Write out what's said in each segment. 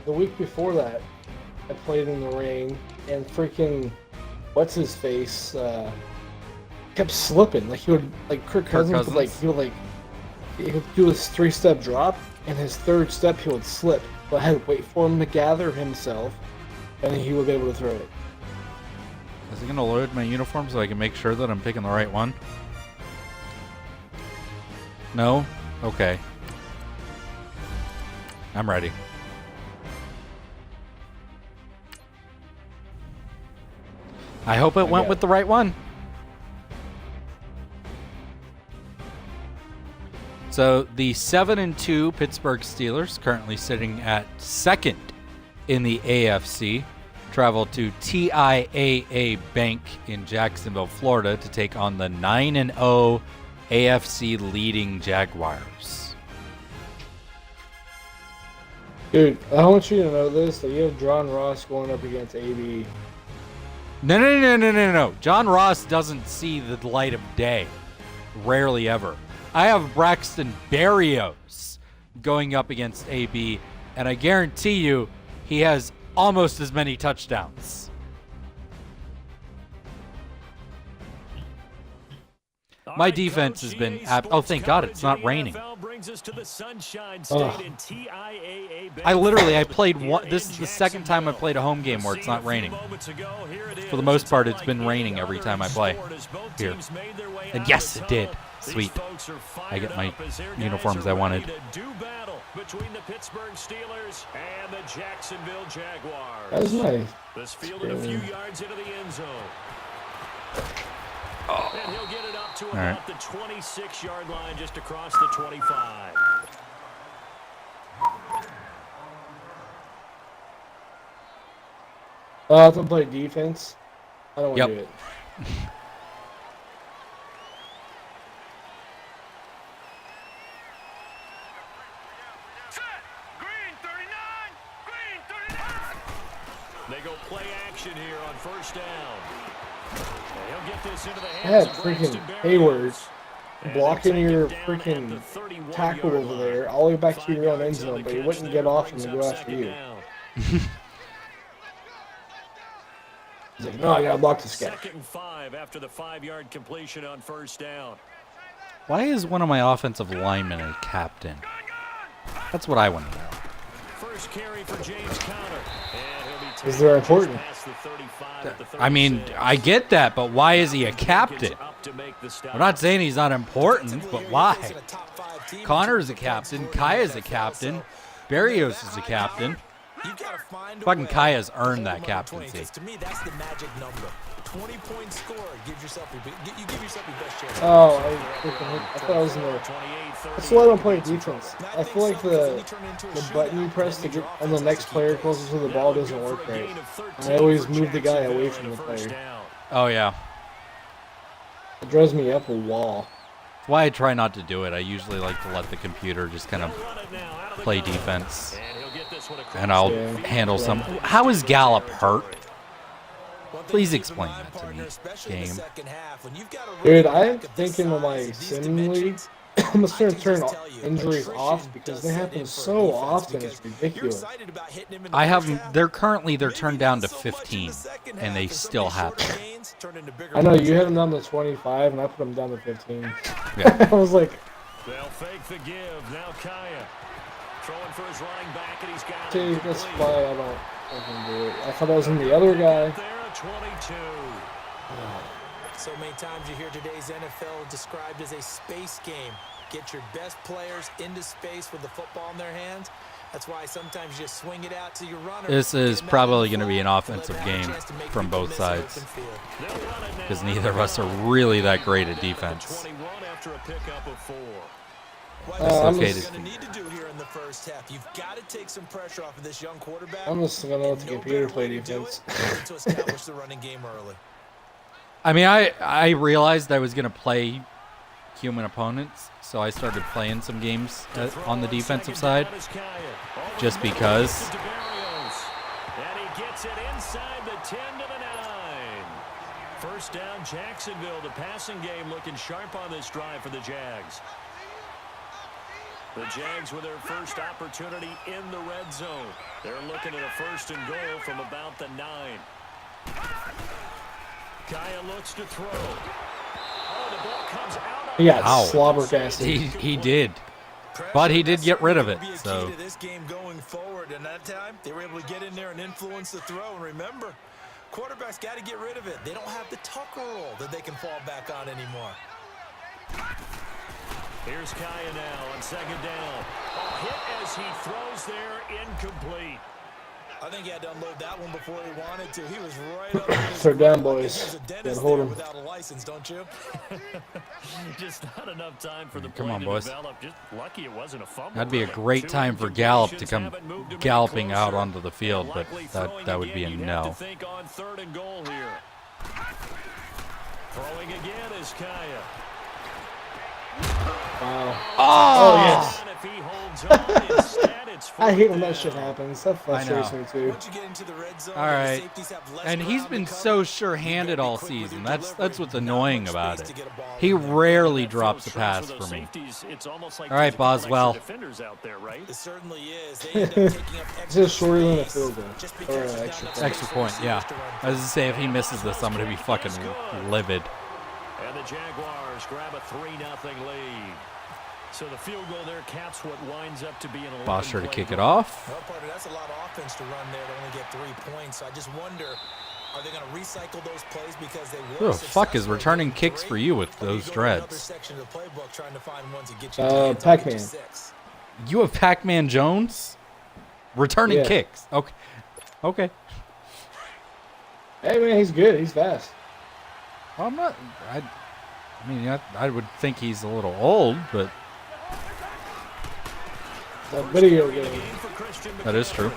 the week before that, I played in the rain, and freaking what's his face kept slipping. Like he would, like Kirk Cousins would he would do his 3-step drop, and his 3rd step he would slip. But I had to wait for him to gather himself, and then he would be able to throw it. Is he gonna load my uniform so I can make sure that I'm picking the right one? No? Okay. I'm ready. I hope it went with the right one. So the 7-2 Pittsburgh Steelers, currently sitting at 2nd in the AFC, travel to TIAA Bank in Jacksonville, Florida, to take on the 9-0 AFC leading Jaguars. Dude, I want you to know this, that you have John Ross going up against AB. No. John Ross doesn't see the light of day. Rarely ever. I have Braxton Berrios going up against AB, and I guarantee you he has almost as many touchdowns. My defense has been... oh, thank God it's not raining. I played one... This is the second time I played a home game where it's not raining. For the most part, it's been raining every time I play here. And yes, it did. Sweet. I get my uniforms I wanted. Between the Pittsburgh Steelers and the Jacksonville Jaguars. That was nice. This fielded a few yards into the end zone. And he'll get it up to about the 26-yard line, just across the 25. I have to play defense. I don't want to do it. They go play action here on first down. He'll get this into the I hands had of freaking Braxton Hayward Berrios. blocking your freaking tackle over there all the way back to your own end zone, but he wouldn't get off him to go after you. He's like, no, I gotta block this guy. 2nd and 5 after the 5-yard completion on first down. Why is one of my offensive linemen a captain? That's what I want to know. First carry for James Conner. Because they're important. I mean, I get that, but why is he a captain? I'm not saying he's not important, but why? Connor is a captain. Kaya's a captain. Berrios is a captain. Fucking Kaya's earned that captaincy. To me, that's the magic number. 20-point score gives yourself your best chance. Oh, I thought I was in the... That's why I don't play defense. I feel like the button you press to get on the next player closest to the ball doesn't work right. And I always move the guy away from the player. Oh, yeah. It drives me up a wall. That's why I try not to do it. I usually like to let the computer just kind of play defense. And I'll handle some... How is Gallup hurt? Please explain that to me, game. Dude, I'm thinking of my sim league. I'm just going to turn injuries off because they happen so often. It's ridiculous. I have them. They're turned down to 15, and they still happen. I know you had them down to 25, and I put them down to 15. Yeah. I was like, they'll fake the give. Now Kaya throwing for his running back, and he's got see, that's why I don't fucking do it. I thought I was in the other guy. 22. So many times you hear today's NFL described as a space game. Get your best players into space with the football in their hands. That's why sometimes you just swing it out to your runner. This is probably going to be an offensive game from both sides because neither of us are really that great at defense. I'm just going to need to do here in the first half. You've got to take some pressure off of this young quarterback. I'm just going to let the computer play defense. To establish the running game early. I mean, I realized I was going to play human opponents, so I started playing some games on the defensive side just because. And he gets it inside the 10 to the 9. First down, Jacksonville. The passing game looking sharp on this drive for the Jags. The Jags with their first opportunity in the red zone. They're looking at a 1st and goal from about the 9. Kaya looks to throw. Oh, the ball comes out. He got Ow. slobbercasted. He did. But he did get rid of it. So to this game going forward, and that time they were able to get in there and influence the throw. And remember, quarterbacks got to get rid of it. They don't have the Tucker roll that they can fall back on anymore. Here's Kaya now on 2nd down. A hit as he throws there, incomplete. I think he had to unload that one before he wanted to. He was right up. Third down, boys. Dentist Hold him. without a license, don't you? Just not enough time for the Come play on, to boys. develop. Just lucky it wasn't a fumble. that'd be a really. great Two time for Gallup to incompletions come haven't moved him any galloping out closer. onto the field, but Likely throwing that would be a again. You'd have to no. think on 3rd and goal here. Throwing again is Kaya. Wow. Oh, yes. And if he holds on, instead it's I hate when that 4th shit down. happens. That frustrates know. me too. Once you get into the red zone, All the right. safeties have less And he's ground been to so cover. sure-handed You gotta be all quick with season. your That's delivery. what's Not annoying much about space it. to get a ball He in there. rarely That drops throw the pass traps with for those me. safeties. It's almost like All right, there's a couple extra Boswell. defenders out there, right? It certainly is. They end up taking up It's just shorter than a space field goal. just Or because an there's not extra enough point. Extra space for point, yeah. receivers to run I was to say, if he misses this, I'm going to be fucking livid. And the Jaguars grab a 3-0 lead. So the field goal there caps what winds up to be an 11 Boss sure to play kick it drive. off. Well, partner, that's a lot of offense to run there to only get 3 points. So I just wonder, are they going to recycle those plays because they Who were the fuck is successful returning getting kicks 3? for you with Or do you those go to another dreads? section of the playbook trying to find ones that get you 10 and get you Pac-Man. 6? You have Pac-Man Jones returning Yeah. kicks. Okay. Okay. Hey man, he's good. He's fast. Well, I'm not. I mean, I would think he's a little old, but It's a video game. that is true.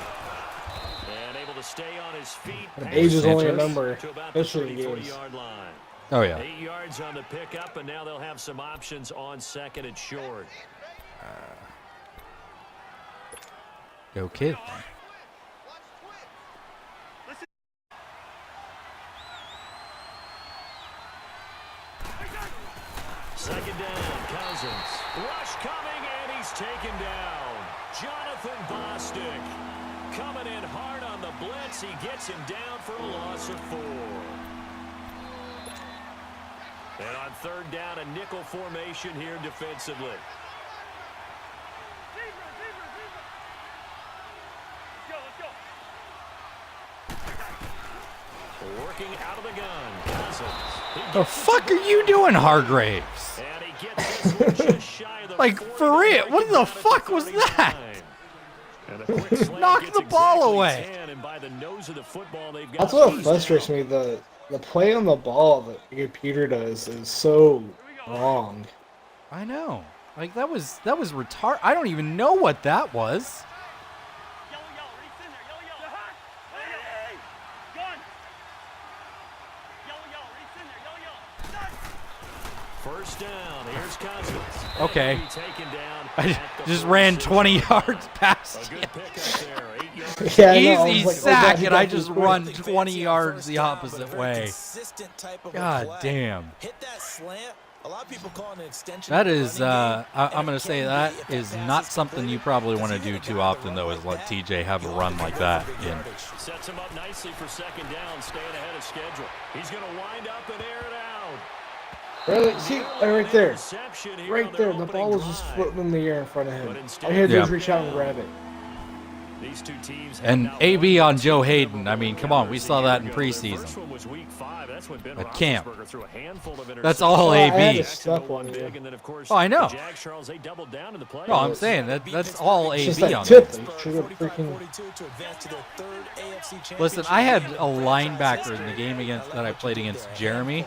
And able to stay on his feet. Age is only a Sanchez. number, To about the especially in games. 33-yard line. Oh yeah. 8 yards on the pickup, and now they'll have some options on 2nd and short. Go kid. Second down, Cousins. Rush coming, and he's taken down. Jonathan Bostic coming in hard on the blitz. He gets him down for a loss of 4. And on 3rd down, a nickel formation here defensively. Working out of the gun, Cousins. The fuck are you doing, Hargraves? And he gets this one just shy of the Like, 40, for real, breaking what the down at fuck was 39. that? And a quick slant Knock gets the ball exactly away. 10, and by the nose of the football, they've got That's what first frustrates down. me. The play on the ball that the computer does is so wrong. I know. Like that was retard. I don't even know what that was. First down. Here's Cousins. Okay. And taken down I at the just ran 46. 20 yards past A you. good pickup there. 8 yards. Yeah, I know, I Easy was like, oh, sack, God, he and I got just this run quick. 20 yards the First down, but a opposite very way. consistent type of a God play. damn. Hit that slant. A lot of people call it an extension. That of the is, running game, I'm and going it to say can that be if is pass not is something you completed, probably because want to even do a too guy often, that though, run is like let that, TJ have a run like that. In. Sets him up nicely for 2nd down, staying ahead of schedule. He's going to wind up and air it out. Really? See, right there. Interception here Right on their there. The opening ball was just drive. floating in the air in front of him. But instead, All he had to do was Yeah. reach out and grab it. These two teams have And now AB won on the Joe Super Hayden. Bowl I mean, come on, we games saw a that year in ago. Their preseason. first one was week 5. That's when Ben At camp. Roethlisberger threw a handful of That's interceptions. all Oh, I had AB. to step on Big, you. and then, of course, Oh, I know. the Jags, Charles, they doubled down in the play. No, I'm saying that's all It's just AB that on tip. there. They should have freaking. Listen, I had a linebacker in the game that I played against Jeremy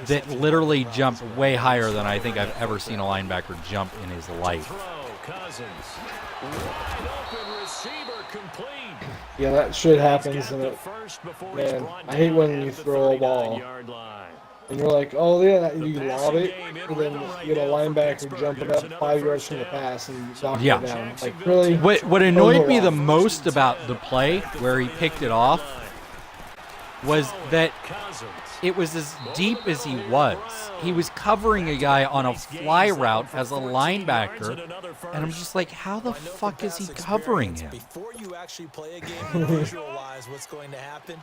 that literally jumped way higher than I think I've ever seen a linebacker jump in his life. Throw, Cousins. Wide open receiver complete. Yeah, that shit happens, He's got and the it, first before he's man, brought I hate down when at you the throw a ball 39-yard line. and you're like, oh yeah, you The lob passing it, game in and then rhythm you right get a now for linebacker Pittsburgh. jumping Here's up another 5 yards first from the down. pass and knocking Yeah. it down. Like really? What annoyed me the Overall. most about the play where he picked it off was that Cousins. it was as deep as he was. He was covering a guy on a fly route as a linebacker, and I'm just like, how the fuck is he covering him? Before you actually play a game, you visualize what's going to happen.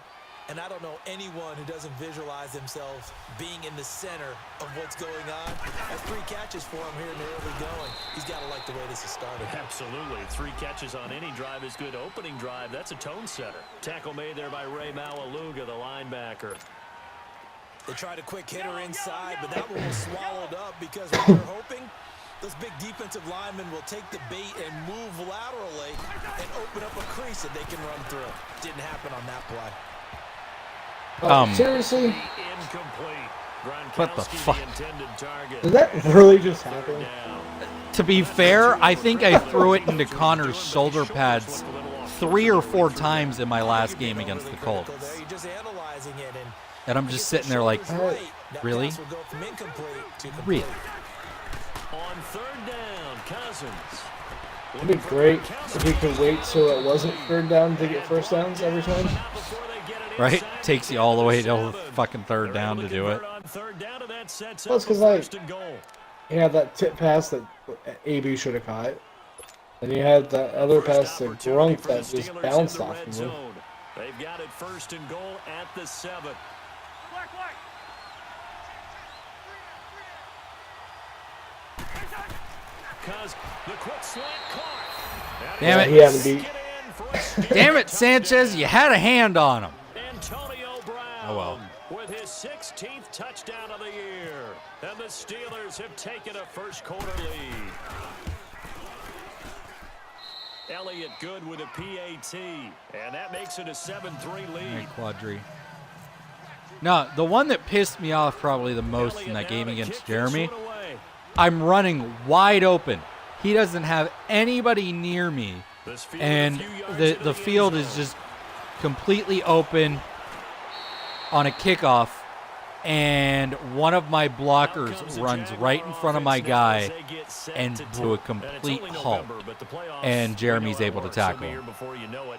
And I don't know anyone who doesn't visualize themselves being in the center of what's going on. That's 3 catches for him here in the early going. He's got to like the way this has started. Absolutely. 3 catches on any drive is good. Opening drive, that's a tone setter. Tackle made there by Ray Maualuga, the linebacker. They tried a quick hitter inside, but that one was swallowed up because what they're hoping, those big defensive linemen will take the bait and move laterally and open up a crease that they can run through. Didn't happen on that play. Seriously? What the fuck? Did that really just happen? To be fair, I think I threw it into Connor's shoulder pads 3 or 4 times in my last game against the Colts. And I'm just sitting there like, really? Really? On 3rd down, Cousins. It'd be great if he could wait so it wasn't 3rd down to get first downs every time. Right? Takes you all the way till fucking 3rd down to do it. Well, it's because, like, you had that tip pass that AB should have caught. And you had that other pass to Grunk that just bounced off of him. They've got it 1st and goal at the 7. The quick slant caught. Damn it. He had to beat. Damn it, Sanchez. You had a hand on him. Antonio Brown. Oh, well. With his 16th touchdown of the year. And the Steelers have taken a first-quarter lead. Elliott good with a PAT. And that makes it a 7-3 lead. Hey, Quadri. No, the one that pissed me off probably the most in that game against Jeremy, I'm running wide open. He doesn't have anybody near me. And the field is just completely open on a kickoff. And one of my blockers runs right in front of my guy and to a complete halt. And Jeremy's able to tackle him.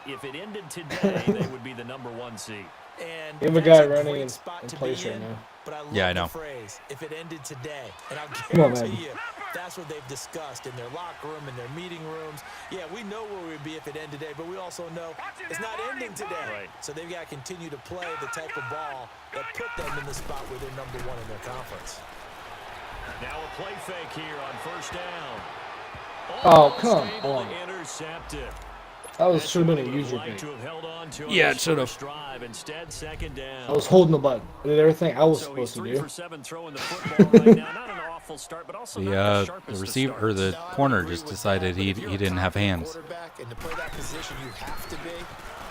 If it ended today, they would be the number 1 seed. And You have a guy running in place right now. But I love Yeah, I know. the phrase, if it ended today. And I'll Come on, guarantee man. you, that's what they've discussed in their locker room, in their meeting rooms. Yeah, we know where we'd be if it ended today, but we also know it's not ending today. Right. So they've got to continue to play the type of ball that put them in the spot where they're number 1 in their conference. Now a play fake here on 1st down. Oh, come Able to on. intercept it. That should have been a user Like bait. to have held on to Yeah, on it should have. first drive. Instead, 2nd down. I was holding the button. I did everything I was So he's supposed to 3 do. for 7 throwing the football right now. Not an awful start, but also not the The sharpest of receiver or starts. the corner just decided he didn't have hands. Quarterback, and to play that position, you have to be.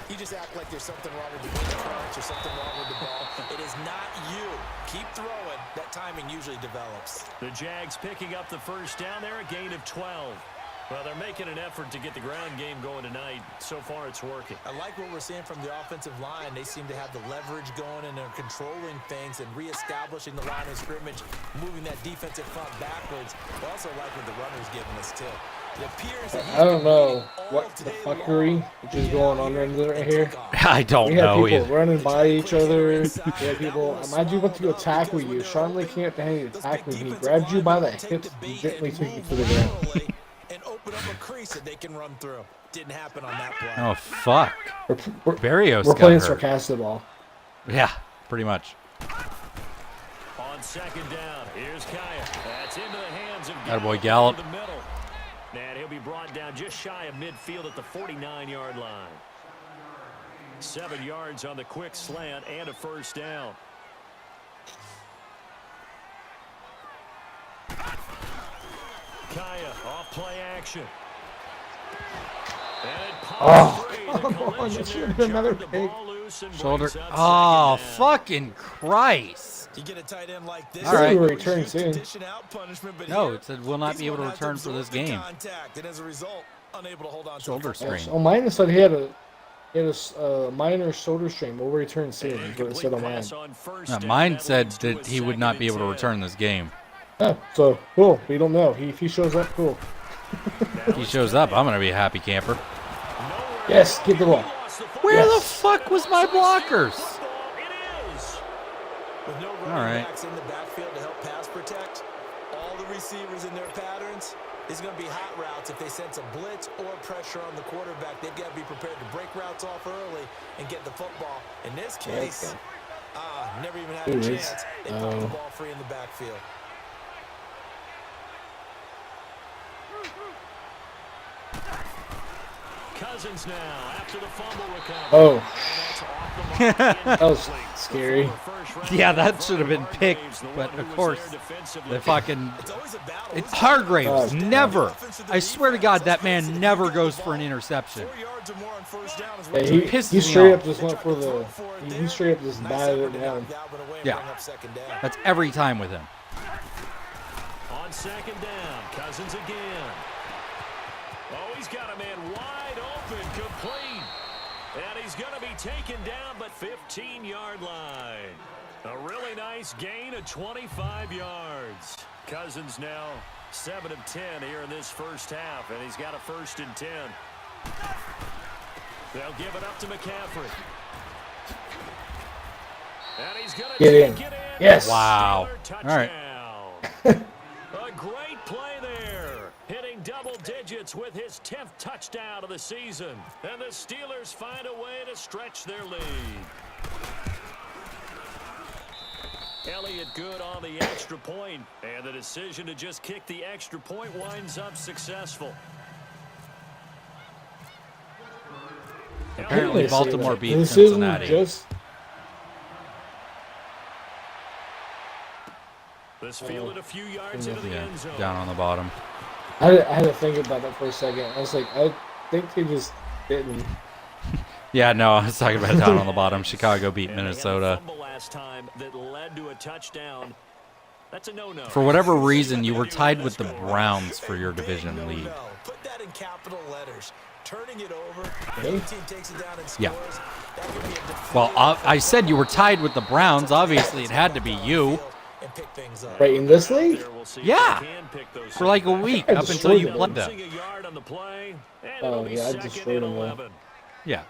You just act like there's something wrong with the wind crunch or something wrong with the ball. It is not you. Keep throwing. That timing usually develops. The Jags picking up the 1st down there, a gain of 12. Well, they're making an effort to get the ground game going tonight. So far, it's working. I like what we're seeing from the offensive line. They seem to have the leverage going, and they're controlling things and reestablishing the line of scrimmage, moving that defensive front backwards. I also like what the runner's giving us, too. It appears that I don't know what the fuckery which is going on right here. I don't We had know people either. running by each other. We had people. Imagine went to go tackle you. Sean Lee can't hang to tackle you. He grabbed you by the hips and gently took you to the ground. And open up a crease that they can run through. Didn't happen on that play. Oh, fuck. Barrios We're got playing hurt. sarcastic ball. Yeah, pretty much. On 2nd down, here's Kaya. That's into the hands of Attaboy, Gallup. The middle. And he'll be brought down just shy of midfield at the 49-yard line. 7 yards on the quick slant and a 1st down. Kaya off play action. Oh, come on, that should have been another pick. Shoulder. Oh, fucking Christ. You get a tight end like this. All right. We'll return soon. No, it said will not be able to return for this game. And as a result, unable to hold on Shoulder to the strain. On mine, it said he had a minor shoulder strain. We'll return soon. Is what it said on mine. Mine said that he would not be able to return this game. Oh, so cool. We don't know. If he shows up, cool. If he shows up, I'm going to be a happy camper. Yes, get the ball. Where Yes. the fuck was my blockers? With no All running right. backs in the backfield to help pass protect, all the receivers in their patterns, is going to be hot routes. If they sense a blitz or pressure on the quarterback, they've got to be prepared to break routes off early and get the football. In this case, never even had a chance. They popped the ball free in the backfield. Cousins now after the fumble recovery. Oh. That was scary. Yeah, that should have been picked, but of course, the fucking Hargraves never. I swear to God, that man never goes for an interception. Yeah, he straight up just went for the. He straight up just batted it down. Yeah, that's every time with him. On second down, Cousins again. Oh, he's got a man wide open, complete. And he's going to be taken down, but 15-yard line. A really nice gain of 25 yards. Cousins now 7 of 10 here in this first half, and he's got a 1st and 10. They'll give it up to McCaffrey. And he's going to Get in. take it in. Yes. Wow. All right. A great play there. Hitting double digits with his 10th touchdown of the season. And the Steelers find a way to stretch their lead. Elliott good on the extra point, and the decision to just kick the extra point winds up successful. Apparently, Baltimore beat This Cincinnati. isn't just. This fielded a few yards into the end zone. Down on the bottom. I had to think about that for a second. I was like, I think they just didn't. Yeah, no, I was talking about down on the bottom. Chicago beat And they had a Minnesota. fumble last time that led to a touchdown. That's a no-no. For whatever reason, you were tied with the Browns for your division lead. Put that in capital letters. Turning it over. Okay. The team takes it down and scores. Yeah. That could be a Well, I said you were tied with the Browns. Obviously, it had to be you. and pick things up. Right in this league? Yeah. For like a week, up until you played them. Oh, yeah, I destroyed them all. Yeah.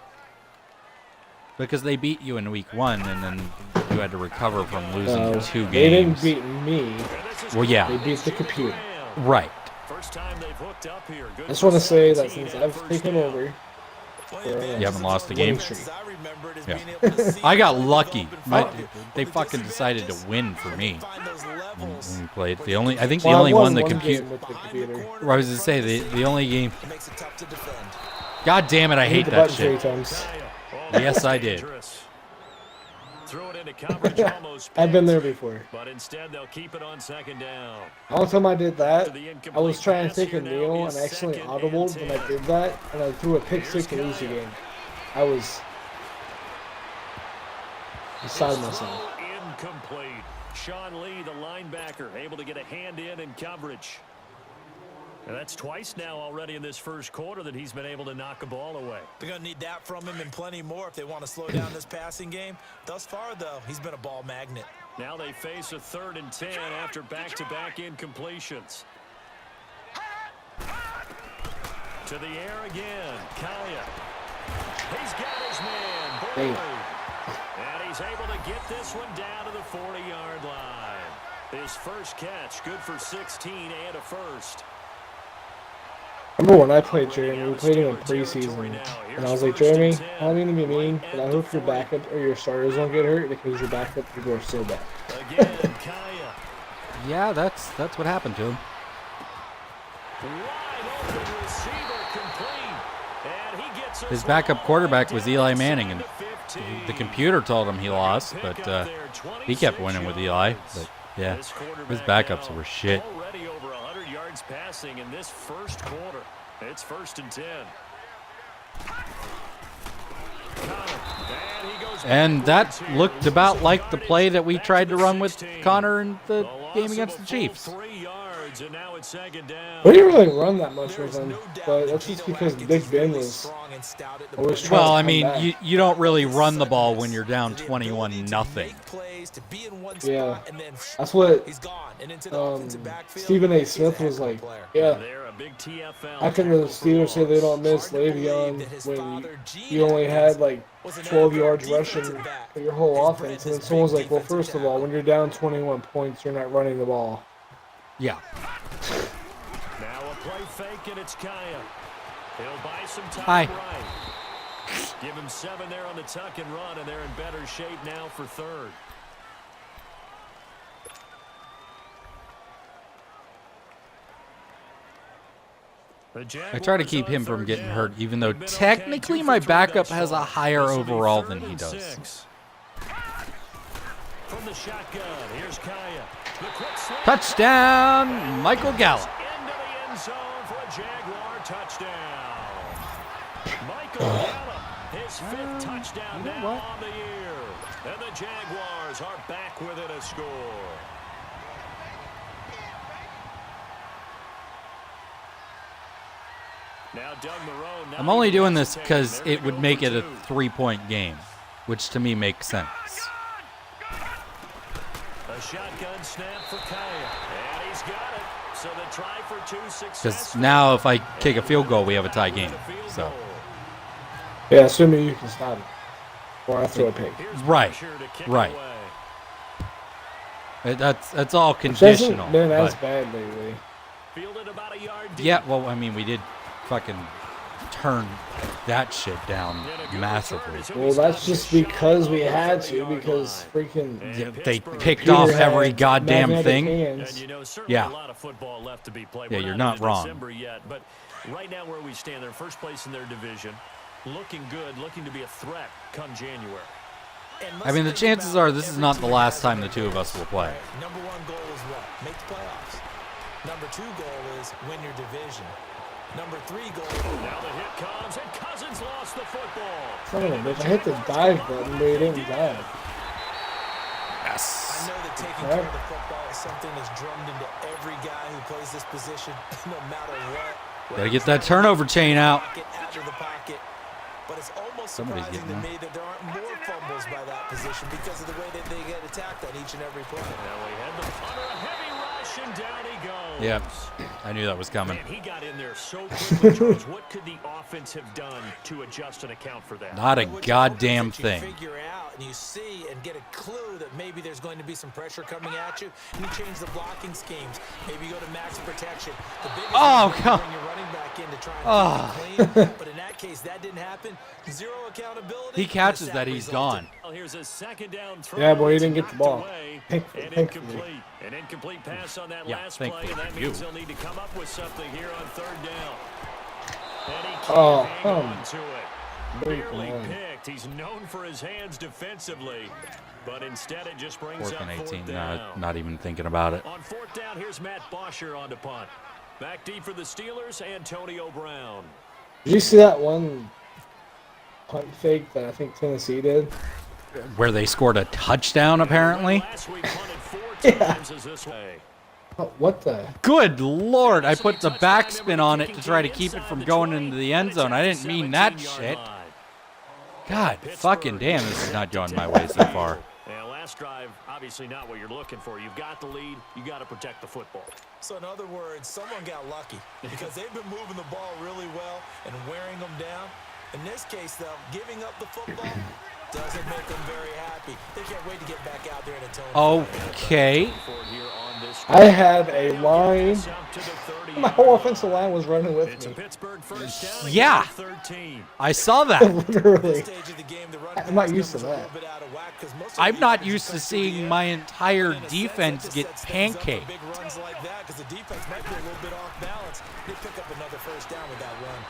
Because they beat you in week 1, and then you had to recover from losing 2 games. They didn't beat me. Well, They yeah. beat the computer. Right. First time they've hooked up here. I just want to say that since I've taken over, You haven't lost a game? winning streak. Yeah. I got lucky. They fucking decided to win for me when we played. I think the Well, I only won one the one computer. game with the computer. I was to say the only game. Makes it tough to defend. God damn it! I I hate the that button 3 shit. times. Yes, I did. Throw it into coverage, almost I've been picked, there before. but instead they'll keep it on second down. All the time I did that, The I incomplete was trying to pass take a here now kneel is and accidentally second audible and when I 10. did that, and I threw a pick six to lose the game. I was beside myself. Incomplete. Sean Lee, the linebacker, able to get a hand in coverage. And that's twice now already in this first quarter that he's been able to knock a ball away. They're going to need that from him and plenty more if they want to slow down this passing game. Thus far, though, he's been a ball magnet. Now they face a 3rd and 10 after back-to-back incompletions. To the air again. Kalia. He's got his man. Boyd. And he's able to get this one down to the 40-yard line. His first catch, good for 16 and a first. Remember when I played Jeremy, we played him in preseason, and I was like, Jeremy, I don't mean to be mean, but I hope your backup or your starters don't get hurt because your backup people are so bad. Again, Kaya. Yeah, that's what happened to him. Wide open receiver complete. And he gets His backup quarterback was Eli Manning, and the computer told him he lost, but he kept winning with Eli. But yeah, his backups were shit. Already over 100 yards passing in this first quarter. It's 1st and 10. And that looked about like the play that we tried to run with Connor in the game against the Chiefs. We didn't really run that much with him, but that's just because Big Ben was always trying Well, to I come mean, back. you don't really run the ball when you're down 21-0. ways to be in one Yeah, spot and then that's what he's gone and into the offensive backfield. Stephen A. He's Smith a was heck of a like, player. yeah. They're a big TFL How can the Steelers say they don't miss Le'Veon when you only had like 12 yards rushing for your whole offense? And then someone's like, well, first of all, when you're down 21 points, you're not running the ball. Yeah. Now a play fake, and it's Kaya. He'll buy some time. Hi. Right. Give him 7 there on the tuck and run, and they're in better shape now for third. I try to keep him from getting hurt, even though technically my backup has a higher overall than he does. From the shotgun, here's Kaya. The quick slant. Touchdown, Michael Gallup. Into the end zone for a Jaguar touchdown. Michael Gallup, his 5th touchdown now on the year. And the Jaguars are back within a score. Now Doug Marone, I'm only doing this because it would make it a 3-point game, which to me makes sense. A shotgun snap for Kaya, and he's got it. So the try for 2 success. Because now if I kick a field goal, we have a tie game. So. Yeah, assuming you can stop it. Or I throw a pick. Right. Right. That's all Which hasn't conditional. been as But, bad lately. Fielded about a yard deep. yeah, well, I mean, we did fucking turn that shit down massively. Well, that's just because we had to, because freaking Yeah, they picked Peter off had every goddamn magnetic thing. hands. And you know, certainly Yeah. a lot of football left to be played. Yeah, We're you're not not into wrong. December yet, but right now where we stand, they're first place in their division, looking good, looking to be a threat come January. I mean, the chances are this is not the last time the two of us will play. Number 1 goal is what? Make the playoffs. Number 2 goal is win your division. Number 3 goal. Now the hit comes, and Cousins lost the football. Son of a bitch, I hit the dive button, but he didn't dive. Yes. I know that taking care of the football is something that's drummed into every guy who plays this position, no matter what. Gotta get that turnover chain out. Out of the pocket. But it's almost Somebody's surprising getting to me that there aren't more fumbles by that position because of the way that they get attacked on each and every play. Now we had the punter, a heavy rush, and down he goes. Yep. I knew that was coming. Man, he got in there so quickly, Charles. What could the offense have done to adjust and account for that? Not a What you hope is goddamn that you thing. figure out and you see and get a clue that maybe there's going to be some pressure coming at you, and you change the blocking schemes. Maybe you go to max protection. The biggest Oh, thing is God. bring your running back in to try and Oh. keep it clean. But in that case, that didn't happen. Zero accountability. He catches and a that, sack he's resulted. gone. Well, here's a second down throw. Yeah, boy, he It's didn't get the knocked ball. away Thankfully. and incomplete. An incomplete pass on that Yeah, last play, thankfully and that for means you. they'll need to come up with something here on 3rd down. And he can't Oh, hang on to it. Barely on. picked. He's known for his hands defensively, but instead it just brings 4th up and 18. 4th down. Not even thinking about it. On 4th down, here's Matt Bosher on to punt. Back deep for the Steelers, Antonio Brown. Did you see that one punt fake that I think Tennessee did? Where they scored a touchdown, apparently. Last week punted 4 Yeah. times as this way. Oh, what the? Good Lord. I put the backspin on it to try to keep it from going into the end zone. I didn't mean that shit. God fucking damn, this is not going my way so far. Yeah, last drive, obviously not what you're looking for. You've got the lead. You got to protect the football. So in other words, someone got lucky because they've been moving the ball really well and wearing them down. In this case, though, giving up the football doesn't make them very happy. They can't wait to get back out there and atone. Okay. I had a line. My whole offensive line was running with It's a me. Pittsburgh first down. Yeah. 13. I saw that. Literally. I'm not used to that. I'm not used to seeing my entire defense get pancaked. Big runs like that because the defense might be a little bit off balance. They pick up another first down with that run.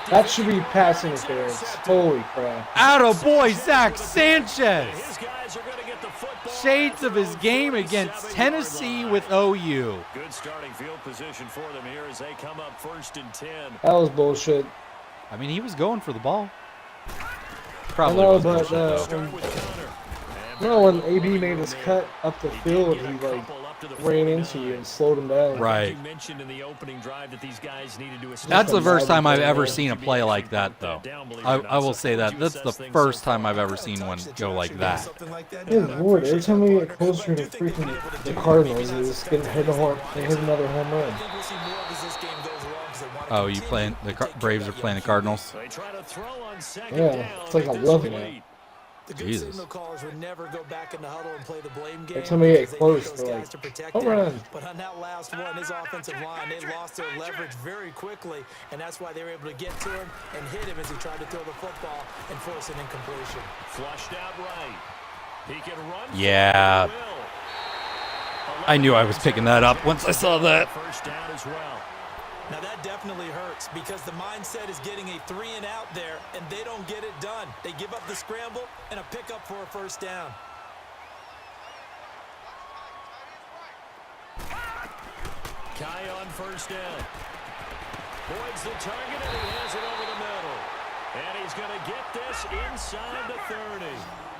That should be pass interference. Holy crap. Attaboy, Zach Sanchez. His guys are going to get the football. Shades of his game against Tennessee with OU. Good starting field position for them here as they come up 1st and 10. That was bullshit. I mean, he was going for the ball. I Probably know, was but bullshit, though. Start with Connor. no, when AB made his cut up the field, he like ran into you and slowed him down. Right. You mentioned in the opening drive that these guys needed to That's the first time I've ever seen a play like that, though. I will say that. That's the first time I've ever seen one go like that. Good lord, every time we get closer to freaking the Cardinals, they just get hit another home run. Oh, you playing the Braves are playing the Cardinals? Yeah, it's like 11 now. The good signal callers would never go back in the huddle and play the blame game. Every time we get close, those they're guys to like, protect home them. run. But on that last one, his offensive line, they lost their leverage very quickly, and that's why they were able to get to him and hit him as he tried to throw the football and force an incompletion. Flushed out right. He can run. Yeah. I knew I was picking that up once I saw that. First down as well. Now that definitely hurts because the mindset is getting a 3-and-out there, and they don't get it done. They give up the scramble and a pickup for a first down. Kai on first down. Boyd's the target, and he has it over the middle. And he's going to get this inside the 30.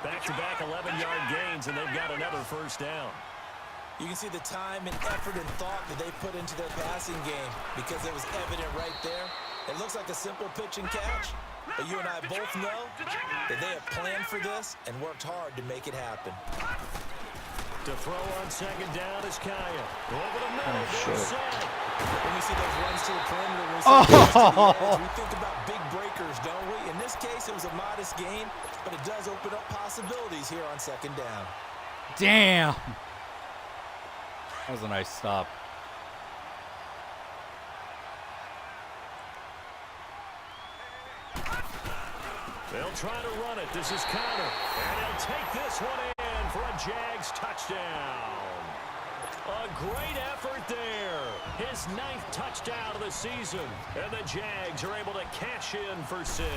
Back-to-back 11-yard gains, and they've got another first down. You can see the time and effort and thought that they put into their passing game because it was evident right there. It looks like a simple pitch and catch, but you and I both know that they have planned for this and worked hard to make it happen. To throw on second down is Kaya. Over the middle, When we see those runs to the perimeter, we think about big breakers, don't we? In this case, it was a modest gain, but it does open up possibilities here on second down. Damn. That was a nice stop. They'll try to run it. This is Connor. And he'll take this one in for a Jags touchdown. A great effort there. His 9th touchdown of the season. And the Jags are able to cash in for 6.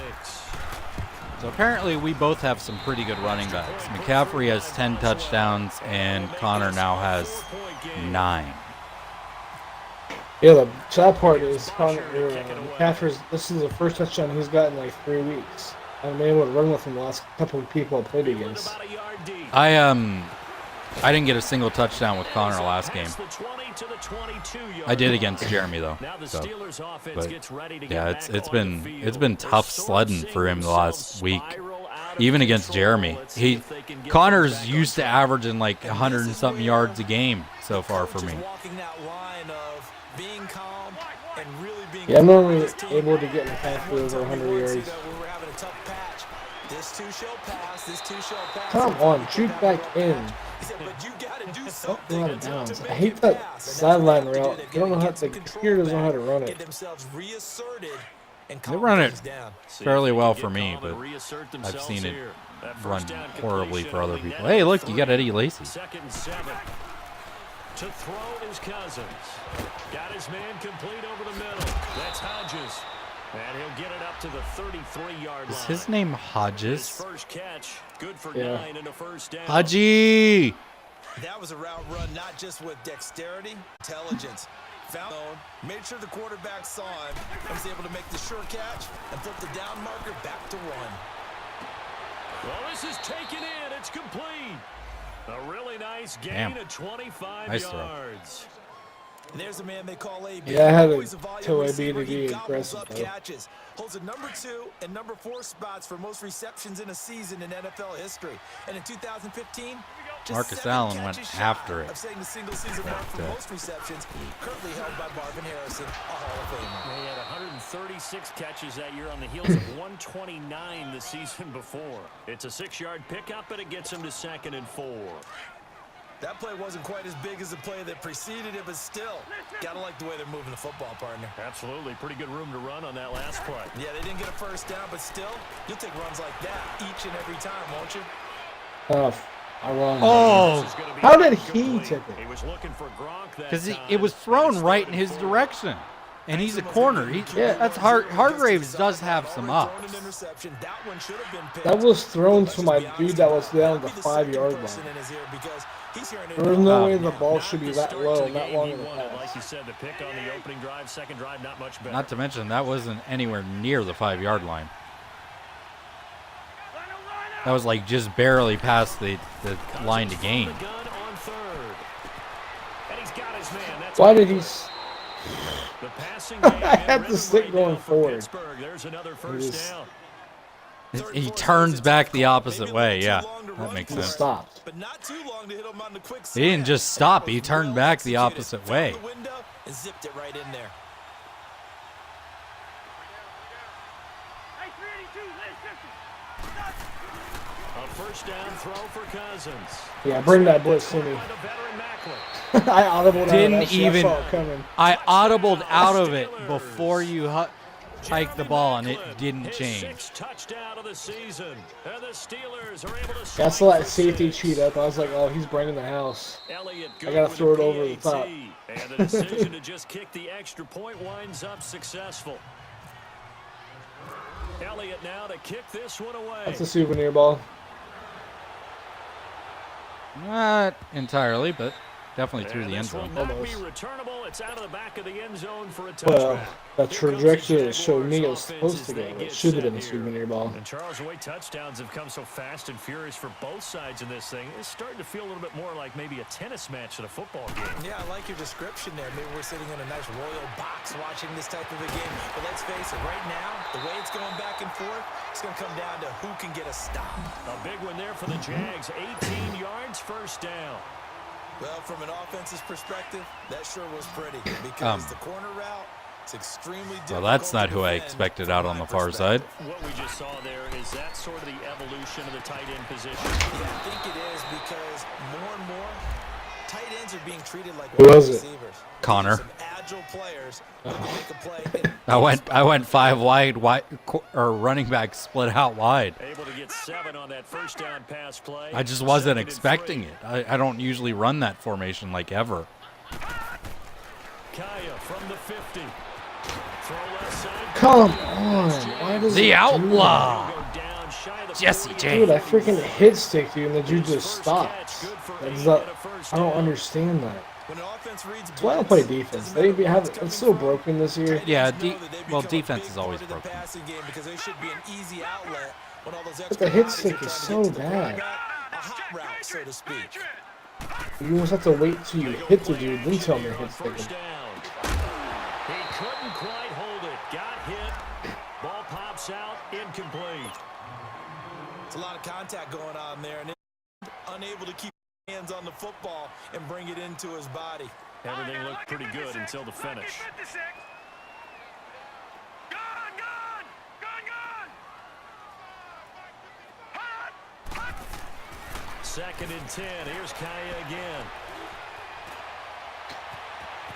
So apparently we both have some pretty good running backs. McCaffrey has 10 touchdowns and Connor now has 9. Yeah, the sad part is McCaffrey's, this is the first touchdown he's gotten in like 3 weeks. I've been able to run with him the last couple of people I played against. I didn't get a single touchdown with Connor last game. I did against Jeremy though. So, but yeah, it's been tough sledding for him the last week. Even against Jeremy, Connor's used to averaging like 100 and something yards a game so far for me. Yeah, I'm normally able to get McCaffrey over 100 yards. This too shall pass. This too shall pass. Come on, shoot back in. Oh, out of bounds. I hate that sideline route. I don't know how the computer doesn't know how to run it. They run it fairly well for me, but I've seen it run horribly for other people. Hey, look, you got Eddie Lacy. Second and 7. To throw is Cousins. Got his man complete over the middle. That's Hodges. And he'll get it up to the 33-yard line. Is his name Hodges? His first catch, good for 9 and a first down. Haji! That was a route run not just with dexterity, intelligence. Found, made sure the quarterback saw him and was able to make the sure catch and flip the down marker back to 1. Well, this is taken in. It's complete. A really nice gain of 25 nice yards. And there's a man they call AB. Yeah, I had to tell AB to be aggressive. Catches. Holds a number 2 and number 4 spots for most receptions in a season in NFL history. And in 2015, Marcus Allen went after it. Of setting the single season mark for most receptions, currently held by Marvin Harrison, a Hall of Famer. He had 136 catches that year on the heels of 129 the season before. It's a 6-yard pickup, and it gets him to 2nd and 4. That play wasn't quite as big as the play that preceded it, but still, gotta like the way they're moving the football, partner. Absolutely. Pretty good room to run on that last play. Yeah, they didn't get a first down, but still, you'll take runs like that each and every time, won't you? How did he take it? He was looking for Gronk that Because it was thrown right in his direction. And he's a corner. That's Hargraves does have some ups. That was thrown to my dude that was down the 5-yard line. There was no way the ball should be that low, that long in the pass. Like you said, the pick on the opening drive, second drive, not much better. Not to mention, that wasn't anywhere near the 5-yard line. That was like just barely past the line to gain. Why did he? The passing I game had the stick going forward. Pittsburgh. There's another first down. He turns back the opposite way. Yeah, that makes He sense. stopped. But not too long to hit him on the quick He didn't slant. just stop. He turned back the opposite way. Found the window and zipped it right in there. A first down throw for Cousins. Yeah, bring that blitz to me. By the veteran Macklin. I audibled Didn't out of that shit. even- I saw it coming. I audibled out of it before you hiked the ball, and it didn't His change. sixth touchdown of the season. And the Steelers are able to Yeah, I saw that strike safety for cheat up. I was like, oh, he's bringing the house. Elliott I good gotta with throw the it over the top. PAT. And the decision to just kick the extra point winds up successful. Elliott now to kick this one away. That's a souvenir ball. Not entirely, but definitely through And the end this will zone. not be Almost. returnable. It's out of the back of the end zone for a Well, touchback. that trajectory that showed me it was supposed to go. It should have been a souvenir ball. And Charles, the way touchdowns have come so fast and furious for both sides in this thing, it's starting to feel a little bit more like maybe a tennis match than a football game. Yeah, I like your description there. Maybe we're sitting in a nice royal box watching this type of a game. But let's face it, right now, the way it's going back and forth, it's going to come down to who can get a stop. A big one there for the Jags. 18 yards, first down. Well, from an offense's perspective, that sure was pretty because the corner route, it's extremely difficult. Well, that's not to who I defend expected from out my on the far side. perspective. What we just saw there, is that sort of the evolution of the tight end position? Yeah, I think it is because more and more tight ends are being treated like Who wide was it? receivers. Connor. Some agile players who can make a play. I went 5 wide, or running back split out wide. Able to get 7 on that first down pass play. I just wasn't 2nd and expecting 3. it. I don't usually run that formation like ever. Kaya from the 50. Throw left side. Come on. Why does The it do outlaw, Go down shy of the Jesse 40. J. Dude, I freaking hit stick you and the dude just First stopped. catch, good for That's 8 not, and a first I don't down. understand that. When an offense reads That's why I don't play blitz, defense. doesn't They matter where have it's it's so coming from. broken this year. Yeah, Teams know that they well, become a defense big is always part of the broken. passing game because they should be an easy outlet when all those But extra the hit bodies stick are is trying to so get to the bad. quarterback. A hot route, so to speak. You almost have to wait till you hit the dude, then tell me to hit stick First him. down. He couldn't quite hold it. Got hit. Ball pops out. Incomplete. It's a lot of contact going on there, and unable to keep his hands on the football and bring it into his body. Everything looked pretty good until the finish. Second and 10. Here's Kaya again.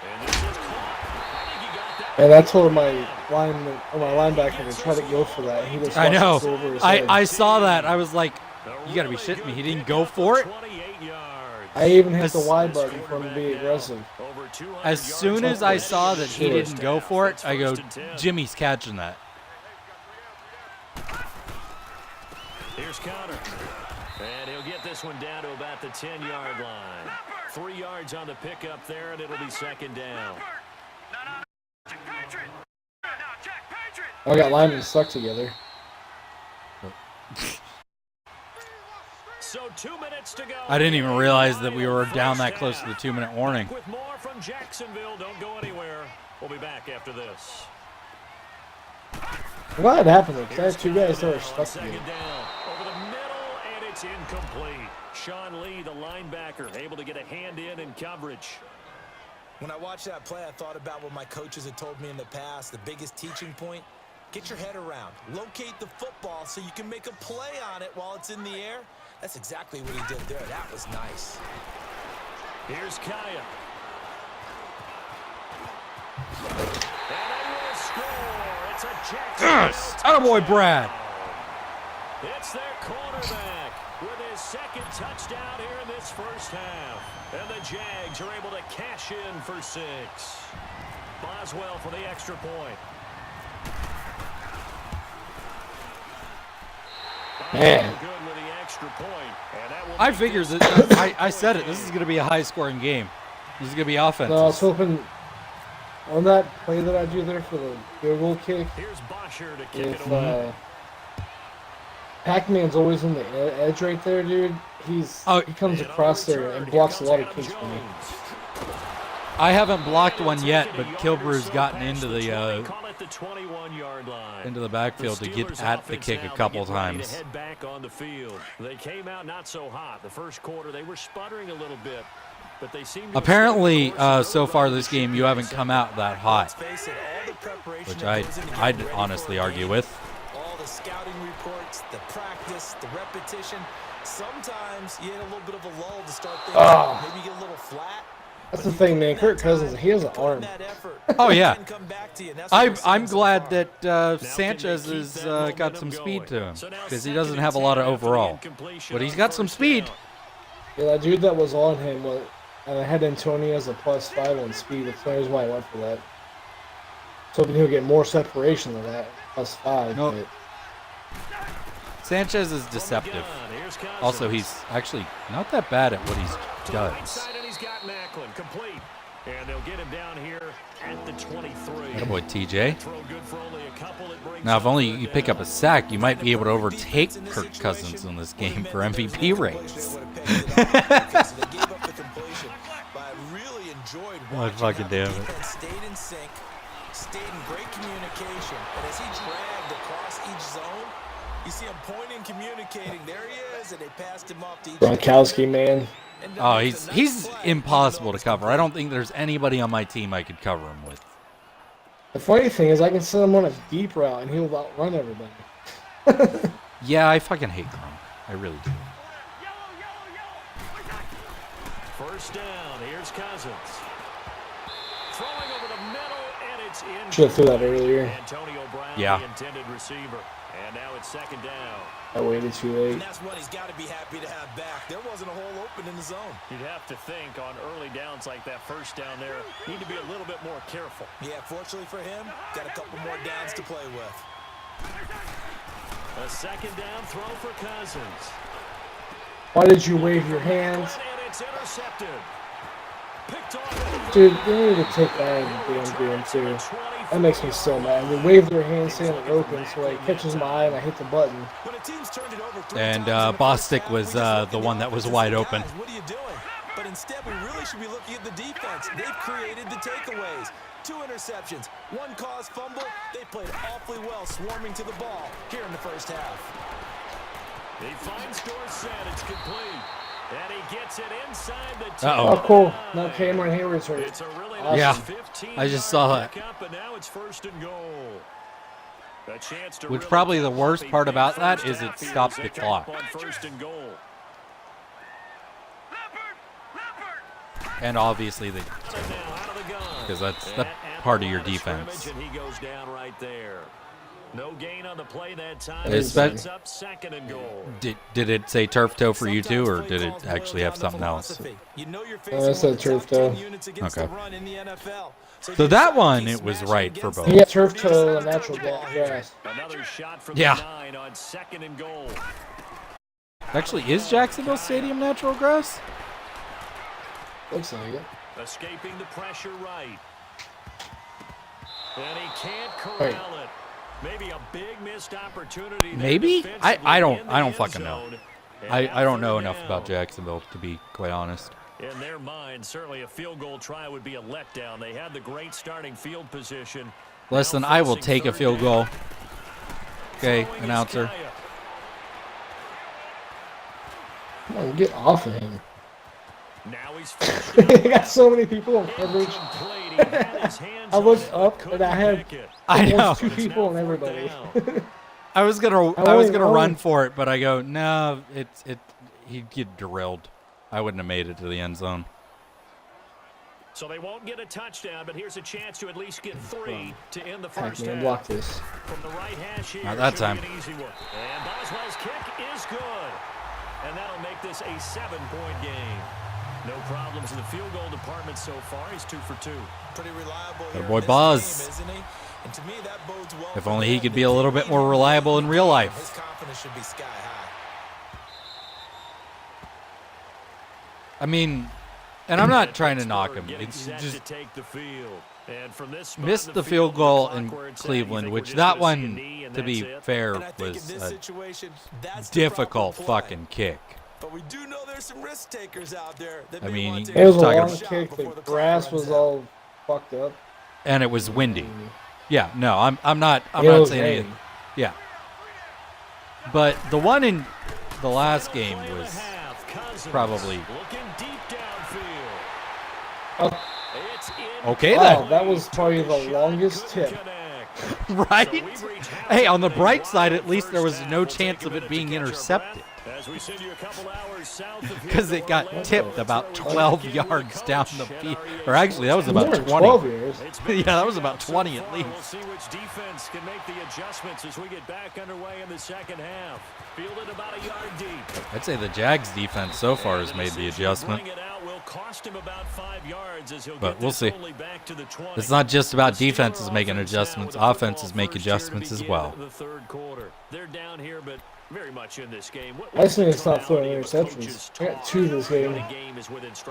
And this is caught. I think he got that. And I told my linebacker to try to go for that. And he just I know. watched it over his head. I saw that. I was like, you got to be shitting me. He didn't go for it? 28 yards. I even hit the As- Y button for him to be aggressive. Over 200 As soon as I saw that he Sure. didn't go for it, I go, First and 10. Jimmy's catching that. Here's Connor. And he'll get this one down to about the 10-yard line. 3 yards on the pickup there, and it'll be second down. I got linemen stuck together. So 2 minutes to go. I didn't even realize that we were down that close to the 2-minute warning. With more from Jacksonville. Don't go anywhere. We'll be back after this. I'm glad it happened though, 'cause I had two guys that were stuck Second together. down. Over the middle, and it's incomplete. Sean Lee, the linebacker, able to get a hand in coverage. When I watched that play, I thought about what my coaches had told me in the past. The biggest teaching point, get your head around. Locate the football so you can make a play on it while it's in the air. That's exactly what he did there. That was nice. Here's Kaya. And they will score. It's a Jacksonville Yes! Attaboy, Brad. It's their quarterback with his second touchdown here in this first half. And the Jags are able to cash in for 6. Boswell for the extra point. Man. Good with the extra point. And that will I make figured this that. I said it. This is going to be a high-scoring game. This is going to be offense. No, I was hoping on that play that I do there for the field goal kick, Here's Bosher to kick it if away. Pac-Man's always on the edge right there, dude, he comes And across on there return, and here blocks a comes lot of Adam kicks for me. Jones. I haven't blocked one yet, but Kilbrew's gotten into the backfield to get at the kick a couple times. They came out not so hot. The first quarter they were sputtering a little bit, but they seemed apparently so far this game you haven't come out that hot, which I'd honestly argue with. All the scouting reports, the practice, the repetition. Sometimes you hit a little bit of a lull to start things out. Maybe you get a little flat. That's the thing, man. Kirk Cousins, he has an arm. Oh, yeah. I'm glad that Sanchez has got some speed to him, because he doesn't have a lot of overall. But he's got some speed. Yeah, that dude that was on him had Antonio as a +5 on speed. That's why I went for that. So hoping he'll get more separation than that, +5. Nope. But Sanchez is deceptive. Also, he's actually not that bad at what he does. And they'll get him down here at the 23. Attaboy, TJ. Now, if only you pick up a sack, you might be able to overtake Kirk Cousins in this game for MVP rates. Oh, fucking damn it. Stayed in sync, stayed in great communication, and as he dragged across each zone, you see him pointing, communicating. There he is, and they passed him off to each Gronkowski, man. Oh, he's impossible to cover. I don't think there's anybody on my team I could cover him with. The funny thing is I can send him on a deep route, and he'll outrun everybody. Yeah, I fucking hate Gronk. I really do. First down, here's Cousins. Throwing over the middle, and it's in. Should have threw that earlier. Antonio Brown, yeah. The intended receiver. And now it's second down. I waited too late. And that's what he's got to be happy to have back. There wasn't a hole open in the zone. You'd have to think on early downs like that first down there, need to be a little bit more careful. Yeah, fortunately for him, got a couple more downs to play with. A second down throw for Cousins. Why did you wave your hands? And it's intercepted. Picked off. Dude, they need to take that damn game too. That makes me so mad. They wave their hands saying it open, so it catches my eye and I hit the button. And Bostic was the one that was wide open. What are you doing? But instead, we really should be looking at the defense. They've created the takeaways. 2 interceptions, 1 caused fumble. They played awfully well swarming to the ball here in the first half. He finds Dorsett. It's complete. And he gets it inside the 10. Uh-oh. Oh, cool. Now Cameron Hayward's hurt. It's a really Awesome. Yeah, 15 I just saw that. and now it's first and goal. A chance to Which really probably the keep worst up part a about that first is it half here stops as the they clock. come up on first and goal. And obviously they, Now out of the gun. because that's part of your defense. And he goes down right there. No gain on the play that time. It's It's up second and goal. Did it say turf toe for you too, or did it actually have something else? I said turf toe. Okay. So that one, it was right for both. Yeah, turf toe and natural grass. Another shot from Yeah. the 9 on second and goal. Actually, is Jacksonville Stadium natural grass? Looks like it. Escaping the pressure right. And he can't corral Right. it. Maybe a big missed opportunity. there Maybe? defensively I in don't the fucking end know. zone. And I now don't know third enough down. about Jacksonville, to be quite honest. In their mind, certainly a field goal try would be a letdown. They had the great starting field position. Listen, Now I will facing take a third field down. goal. Okay, Throwing is announcer. Kaya. Come on, get off of him. Now he's finished. He got so many people in coverage. Incomplete. He had his hands I on looked it, up couldn't and I had pick it. I know. almost 2 It's people now and everybody. third I was gonna only- run for it, but I go, no, he'd get drilled. I wouldn't have made it to the end zone. So they won't get a touchdown, but here's a chance to at least get 3 to end the Heck, first man, half. block this. From the right hash here, Not that should be time. an easy one. And Boswell's kick is good. And that'll make this a 7-point game. No problems in the field goal department so far. He's 2 for 2. Pretty reliable That here in boy this Boz. game, isn't he? And to me, that bodes well If for only he them. could They be a little can't bit more even reliable in real His life. confidence should be sky high. I mean, and I'm not trying to knock him. Getting It's set just to take the field. And from this spot missed in the field the goal clock in where it's at, you Cleveland, think which we're just that gonna see a one, knee and to be that's it? fair, And I think was in this a situation, that's the difficult proper play. fucking kick. But we do know there's some risk takers out there. That I mean, it was a talking long kick. The grass was all fucked up. And it was windy. Yeah, no, I'm not saying anything. Yeah. But the one in the last game was probably okay wow, then. that was probably the longest tip. Right? Hey, on the bright side, at least there was no chance of it being intercepted. Because it got tipped about 12 yards down the field. Or actually, that was about 20. 12 years. Yeah, that was about 20 at least. We'll see which defense can make the adjustments as we get back underway in the second half. Fielded about a yard deep. I'd say the Jags defense so far has made the adjustment. But we'll see. It's not just about defenses making adjustments. Offenses make adjustments as well. They're down here, but very much in this game. I just think it's not throwing interceptions. I got 2 this game.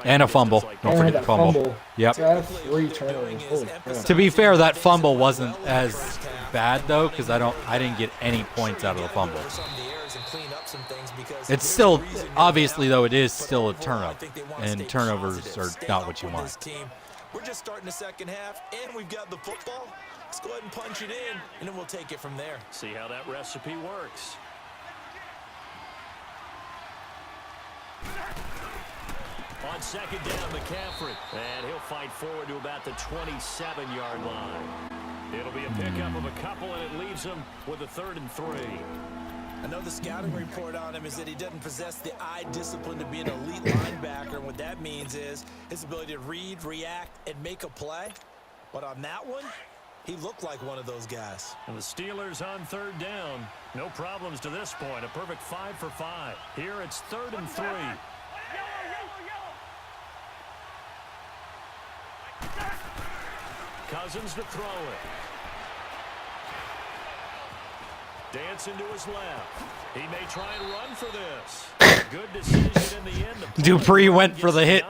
And a fumble. Don't forget the fumble. Yep. I have 3 turnovers. Holy crap. To be fair, that fumble wasn't as bad though, because I didn't get any points out of the fumble. It's still, obviously though, it is still a turnover, and turnovers are not what you want. We're just starting the second half, and we've got the football. Let's go ahead and punch it in, and then we'll take it from there. See how that recipe works. On second down, McCaffrey, and he'll fight forward to about the 27-yard line. It'll be a pickup of a couple, and it leaves him with a 3rd and 3. I know the scouting report on him is that he doesn't possess the eye discipline to be an elite linebacker, and what that means is his ability to read, react, and make a play. But on that one, he looked like one of those guys. And the Steelers on 3rd down. No problems to this point. A perfect 5 for 5. Here it's 3rd and 3. Cousins to throw it. Dancing to his left. He may try and run for this. Good decision in the end. Dupree went for the hit.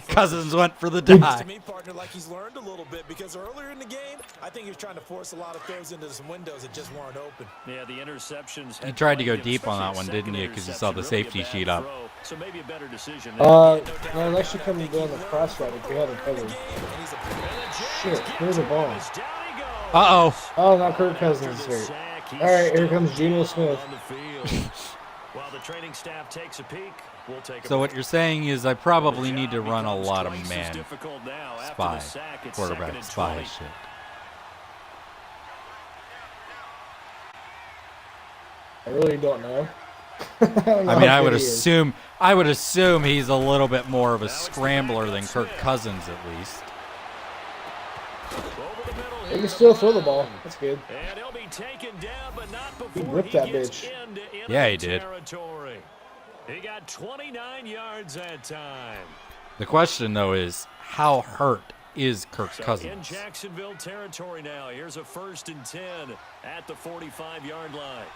Cousins went for the dive. To me, partner, like he's learned a little bit, because earlier in the game, I think he was trying to force a lot of throws into some windows that just weren't open. Yeah, the interceptions. You tried to go deep on that one, didn't you? Because you saw the safety sheet up. So maybe a better decision. No, it's actually coming down the cross route if we had it covered. Shit, here's the ball. Uh-oh. Oh, now Kirk Cousins is hurt. All right, here comes Geno Smith. While the training staff takes a peek, we'll take So what you're saying is I probably need to run a lot of man spy, quarterback spy shit. I really don't know. I mean, I would assume he's a little bit more of a scrambler than Kirk Cousins, at least. He can still throw the ball. That's good. And he'll be taken down, but not He before ripped he that gets bitch. into Yeah, he did. territory. He got 29 yards that time. The question, though, is how hurt is Kirk So in Cousins? Jacksonville territory now. Here's a 1st and 10 at the 45-yard line.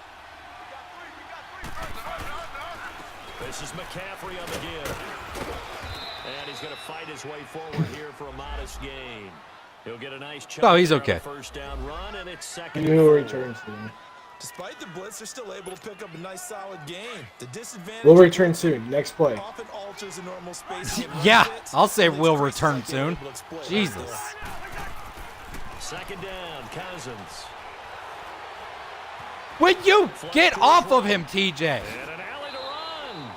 This is McCaffrey on the give. And he's going to fight his way forward here for a modest gain. He'll get a nice chunk. Oh, he's okay. First down run, and it's 2nd and New 4. return soon. Despite the blitz, they're still able to pick up a nice, solid game. The disadvantage. We'll return soon. Next play. Often alters the normal space. Yeah, I'll say we'll return soon. Jesus. 2nd down, Cousins. Will you get off of him, TJ? And an alley to run.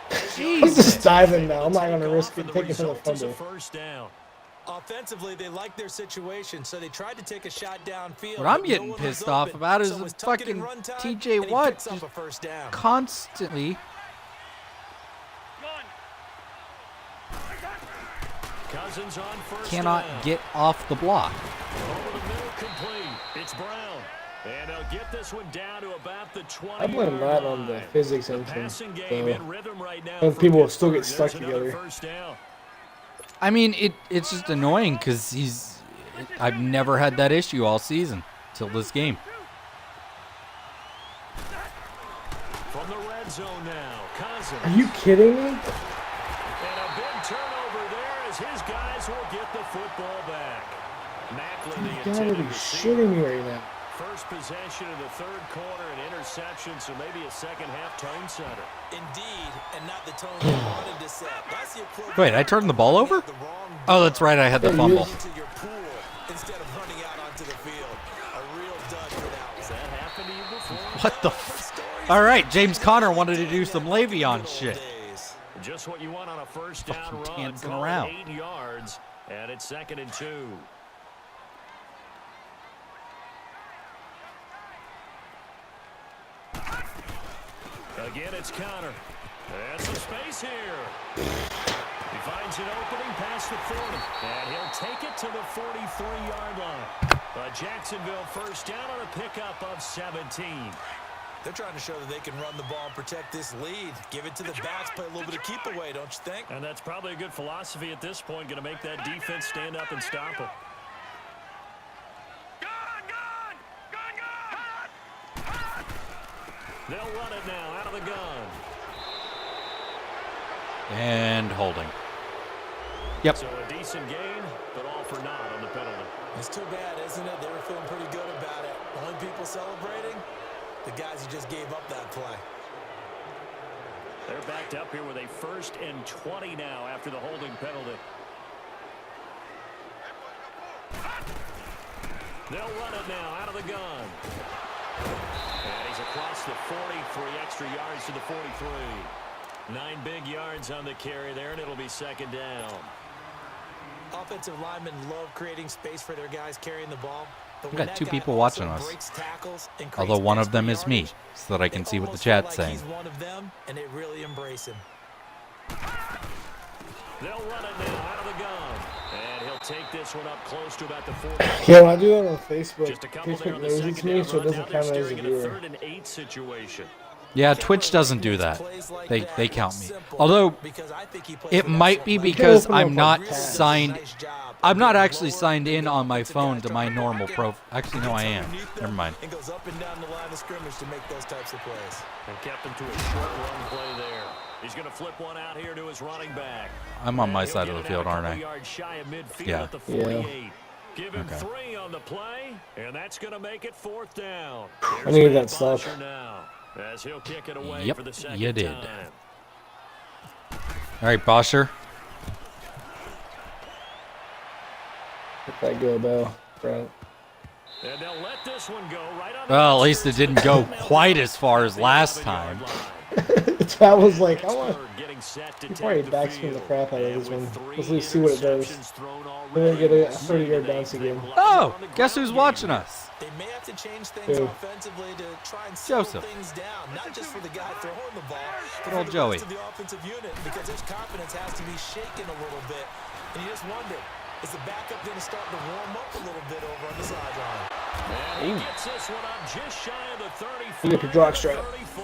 I'm just Jesus. diving now. I'm not going to risk it taking another Result is a fumble. 1st down. Offensively, they like their situation, so they tried to take a shot downfield. What I'm but getting no one pissed was off open. about is So it was tuck it fucking and run time, TJ and he Watt picks up just a 1st down. constantly Cousins on 1st cannot down. get off the block. Over the middle, complete. It's Brown. And they'll get this one down to about the 20. I blame that on the physics engine. Passing game So, in rhythm right now. and for people will Pittsburgh. still get stuck There's another together. 1st down. I mean, it's just annoying because I've never had that issue all season till this game. From the red zone now, Cousins. Are you kidding me? And a big turnover there as his guys will get the football back. Macklin, the You gotta intended be receiver. shitting me right now. first possession of the third quarter, an interception, so maybe a second-half tone setter. Indeed, and not the tone you wanted to set. That's the equivalent. Wait, I turned the ball over? Oh, that's right. I had the fumble. Into your pool instead of running out onto the field. A real dud for that one. Has that happened to you before? What the All right, James Conner wanted to do some Le'Veon shit. Just what you want on a first down run. Dancing around. 8 yards, and it's 2nd and 2. Again, it's Conner. There's some space here. He finds an opening past the 40, and he'll take it to the 43-yard line. But Jacksonville first down on a pickup of 17. They're trying to show that they can run the ball and protect this lead. Give it to the backs, play a little bit of keep away, don't you think? And that's probably a good philosophy at this point, going to make that defense stand up and stop them. They'll run it now out of the gun. And holding. Yep. So a decent gain, but all for naught on the penalty. It's too bad, isn't it? They were feeling pretty good about it. The only people celebrating, the guys who just gave up that play. They're backed up here with a 1st and 20 now after the holding penalty. They'll run it now out of the gun. And he's across the 43 extra yards to the 43. 9 big yards on the carry there, and it'll be 2nd down. Offensive linemen love creating space for their guys carrying the ball. But We've got 2 people watching us. Although one of them is me, so that I can see what the chat's saying. He's one of them, and they really embrace him. They'll run it now out of the gun. And he'll take this one up close to about the 40. Yeah, when I do it on Facebook, Just a couple there Facebook on the knows second it's me, down so it run. doesn't Now they're count as a staring at a viewer. 3rd and 8 situation. Yeah, Twitch doesn't do that. They count me. Although it might be because I'm not signed. I'm not actually signed in on my phone to my normal profile. Actually, no, I am. Never mind. And goes up and down the line of scrimmage to make those types of plays. And kept him to a short run play there. He's going to flip one out here to his running back. I'm on my side of the field, aren't I? Yeah. At the 48. Yeah. Give him Okay. 3 on the play, and that's going to make it 4th down. I needed that stuff. Now, as he'll kick it away Yep, for the second you did. time. All right, Bosher. Let that go, though. Right. And they'll let this one go right on. Well, at least it didn't go quite as far as last time. That was like, I want Getting set to to probably take backspin the crap out of And this with one. 3 Let's at least see what it does. interceptions thrown And then get a already, 30-yard bounce again. Oh, guess who's watching us? They may have to change things Who? offensively to try and slow Joseph. things down, not just for the guy throwing the ball, but old for the Joey. rest of the offensive unit, because his confidence has to be shaken a little bit. And you just wonder, is the backup going to start to warm up a little bit over on the sideline? And he gets this one up just shy of the 34. You get the jockstrap. 34.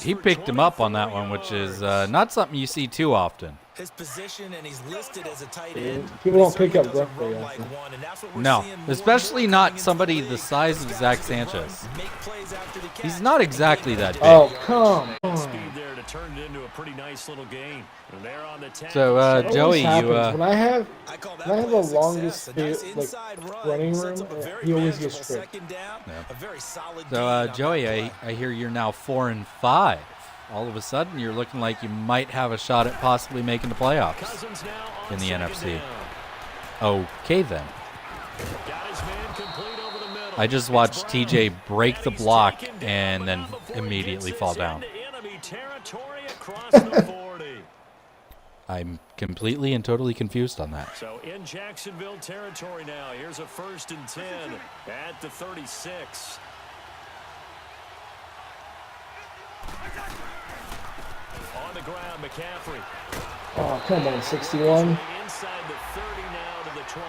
He picked him up on that one, which is not something you see too often. His position, and he's listed as a tight end. People don't He pick up certainly gruff doesn't very run like often. one, and that's what we're No, seeing more and especially more not coming into somebody the the league. size Those of guys Zach who can run, Sanchez. make plays after the catch, He's not and exactly gain that big big. Oh, yards. come Speed on. there to turn it into a pretty nice little game. And they're on the tackle. So, It always Joey, happens. you when I have I call that when I have play the a longest success. A nice like inside run running sets room, up a very he always manageable gets stripped. second down, Yeah. a very solid So, gain on that Joey, play. I hear you're now 4-5. All of a sudden, you're looking like you might have a shot at possibly making the playoffs Cousins now on in the second NFC. down. Okay, then. Got his man complete over the middle. I just It's watched Brown. TJ break the And he's block taken down, and but then not before he immediately gets fall this down. into enemy territory across the 40. I'm completely and totally confused on that. So in Jacksonville territory now. Here's a 1st and 10 at the 36. On the ground, McCaffrey. Oh, come on, 61. Inside the 30 now to the 28.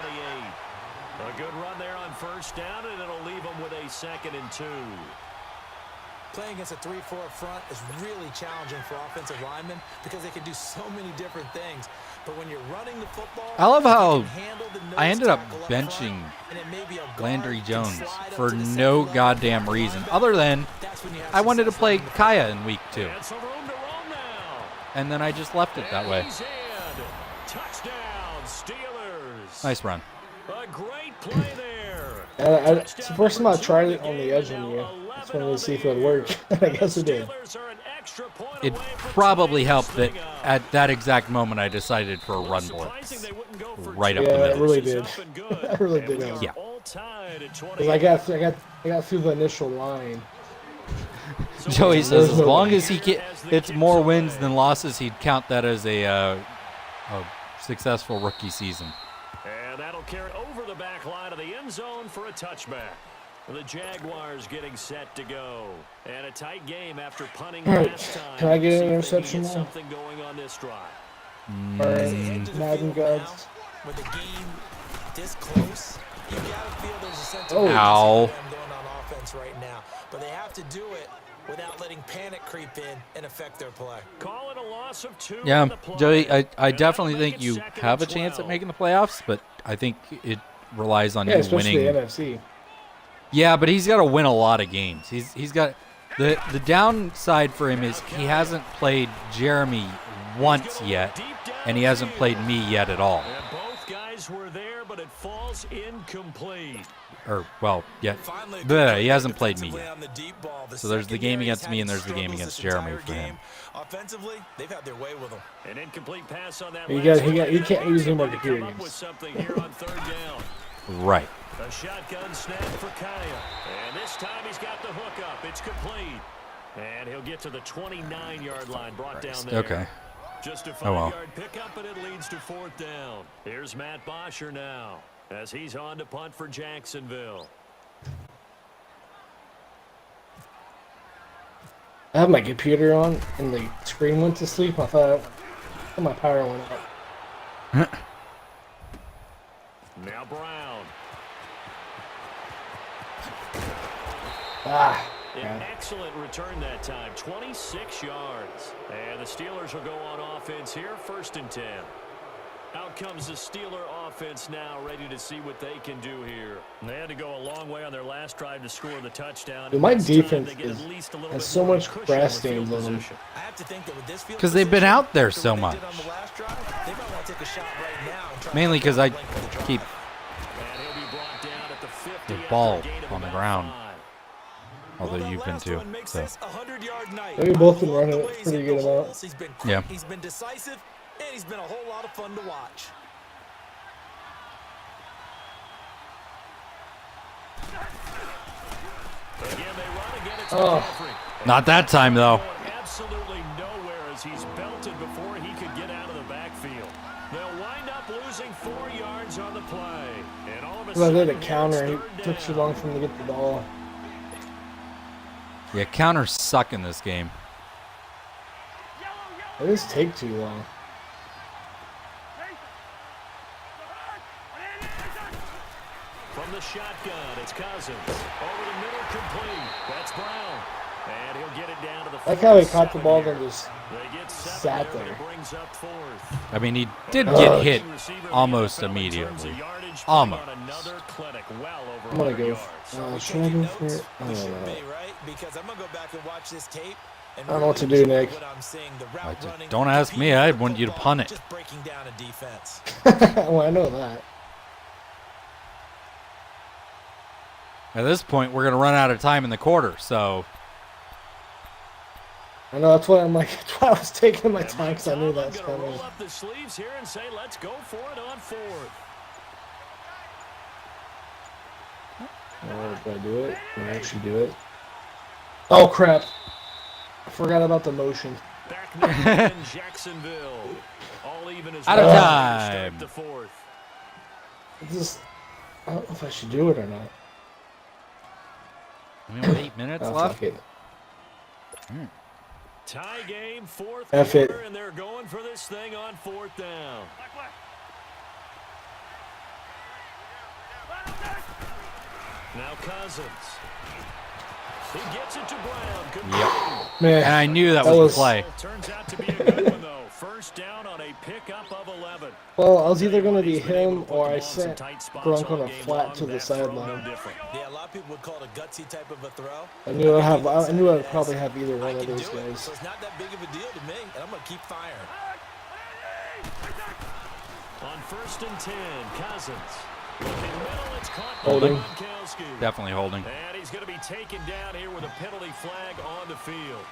A good run there on 1st down, and it'll leave them with a 2nd and 2. Playing against a 3-4 front is really challenging for offensive linemen because they can do so many different things. But when you're running the football, I love how you can handle the nose I ended up tackle benching front, and it may be a guard Landry can Jones slide up for to the no second level goddamn for reason linebacker. other than That's when you have I wanted to success play running the Kaya in week 2. And some room to roam now. And then I just left it that way. He's in. Touchdown, Steelers. Nice run. A great play there. It's the first time I tried it on the edge on you. Just wanted to see if it would work. I guess it did. It probably helped that at that exact moment I decided for a run blitz right up the Yeah, it middle. really did. It really did help. Yeah. Because I got through the initial line. Joey says as long as it's more wins than losses, he'd count that as a successful rookie season. And that'll carry over the back line of the end zone for a touchback. The Jaguars getting set to go. And a tight game after punting last time. Can I get an interception now? Something going on this drive. Alright, Madden gods. With the game this close, you gotta feel there's a sense of Ow. going on offense right now. But they have to do it without letting panic creep in and affect their play. Call it a loss of 2 Yeah, on the play. Joey, I And definitely that'll think make it you 2nd have a and chance at 12. making the playoffs, but I think it relies on Yeah, you especially winning. the NFC. Yeah, but he's got to win a lot of games. He's got the downside for him is he hasn't played Jeremy once yet, and he hasn't played me yet at all. And both guys were there, but it falls incomplete. Or well, yeah, Finally, he hasn't played me defensively yet. on the deep ball. The So there's the game secondary's against me and had there's the game struggles against this Jeremy entire for him. game. Offensively, they've had their way with them. An incomplete pass on that. You last can't use any more play. computer Come up with games. something here on 3rd down. Right. A shotgun snap for Kaya. And this time he's got the hook up. It's complete. And he'll get to the 29-yard line, brought down there. Okay. Just a Oh, well. 5-yard pickup, and it leads to 4th down. Here's Matt Bosher now as he's on to punt for Jacksonville. I have my computer on and the screen went to sleep. I thought my power went out. Now Brown. Ah. An Yeah. excellent return that time, 26 yards. And the Steelers will go on offense here, 1st and 10. Out comes the Steeler offense now, ready to see what they can do here. And they had to go a long way on their last drive to score the touchdown. Dude, my This time defense they get at least a little has bit so more much cushion grass with field stains on them. position. I have to think that with this field 'Cause they've been position, out there after so what they did much. on the last drive, they might want to take a shot right now and try Mainly to 'cause I length of the drive. keep And he'll be brought down at the 50 the after ball a gain of on the about ground. 5. Although Well, that you've been last too. one makes So this a 100-yard night. Yeah, we both been I love running the it way he's pretty hit the good amount. holes. He's been quick, Yeah. he's been decisive, and he's been a whole lot of fun to watch. Again, they run again. It's Oh. McCaffrey. Not that time though. Going absolutely nowhere as he's belted before he could get out of the backfield. They'll wind up losing 4 yards on the play. And all of a I sudden, did a it's counter. He 3rd took too down. long for him to get the ball. Yeah, counters suck in this game. It just take too long. From the shotgun, it's Cousins. Over the middle, complete. That's Brown. And he'll get it down to the I like how he 47 caught the ball here. and just They get 7 sat there, but there. it brings up 4th. I mean, he did Ugh. get hit Receiver in the almost NFL in terms immediately. of yardage, Almost. putting on another clinic, well over I'm gonna 100 go. yards. Should I go for it? I We don't should know. be, right? Because I'm going to go back and watch this tape. And I don't know what to really do, enjoy Nick. what I'm seeing, the route running, Don't ask me. competing I for want you to football, punt it. Just breaking down a defense. Well, I know that. At this point, we're going to run out of time in the quarter, so I know that's why I'm like. That's why I was taking my And time Mike because I knew Tomlin that's gonna coming. roll up the sleeves here and say, let's go for it on 4th. Oh, did I do it? Did I actually do it? Oh crap! I forgot about the motion. Back now in Jacksonville. All even as Out of well. time. Start the 4th. It's just, I don't know if I should do it or not. we have 8 minutes Oh, left. fuck it. Tie game, 4th F it. quarter, and they're going for this thing on 4th down. Now Cousins. He gets it to Brown. Good Yep. Man, And I knew that That was was- the play. Turns out to be a good one, though. 1st down on a pickup of 11. well, I was either gonna be He's been able him to put or the I ball in some sent tight spots Gronk all on a game flat long. to the That throw, no sideline. different. Yeah, a lot of people would call it a gutsy type of a throw. I knew I'd probably have either I one of can those do it, guys. so it's not that big of a deal to me, and I'm going to keep firing. On 1st and 10, Cousins. Holding. Definitely holding. And he's going to be taken down here with a penalty flag on the field.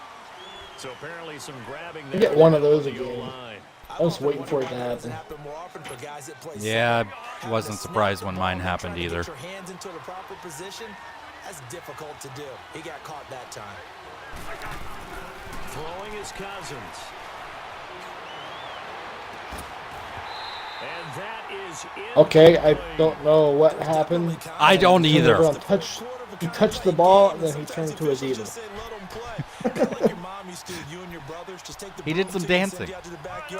So apparently some grabbing there. You get one of those again. I was waiting for it to happen. Yeah, I wasn't surprised when mine happened either. Your hands into the proper position. That's difficult to do. He got caught that time. Throwing his Cousins. And that is Okay, I don't know what happened. I don't either. He touched the ball, and then he turned to a diva. He did some dancing.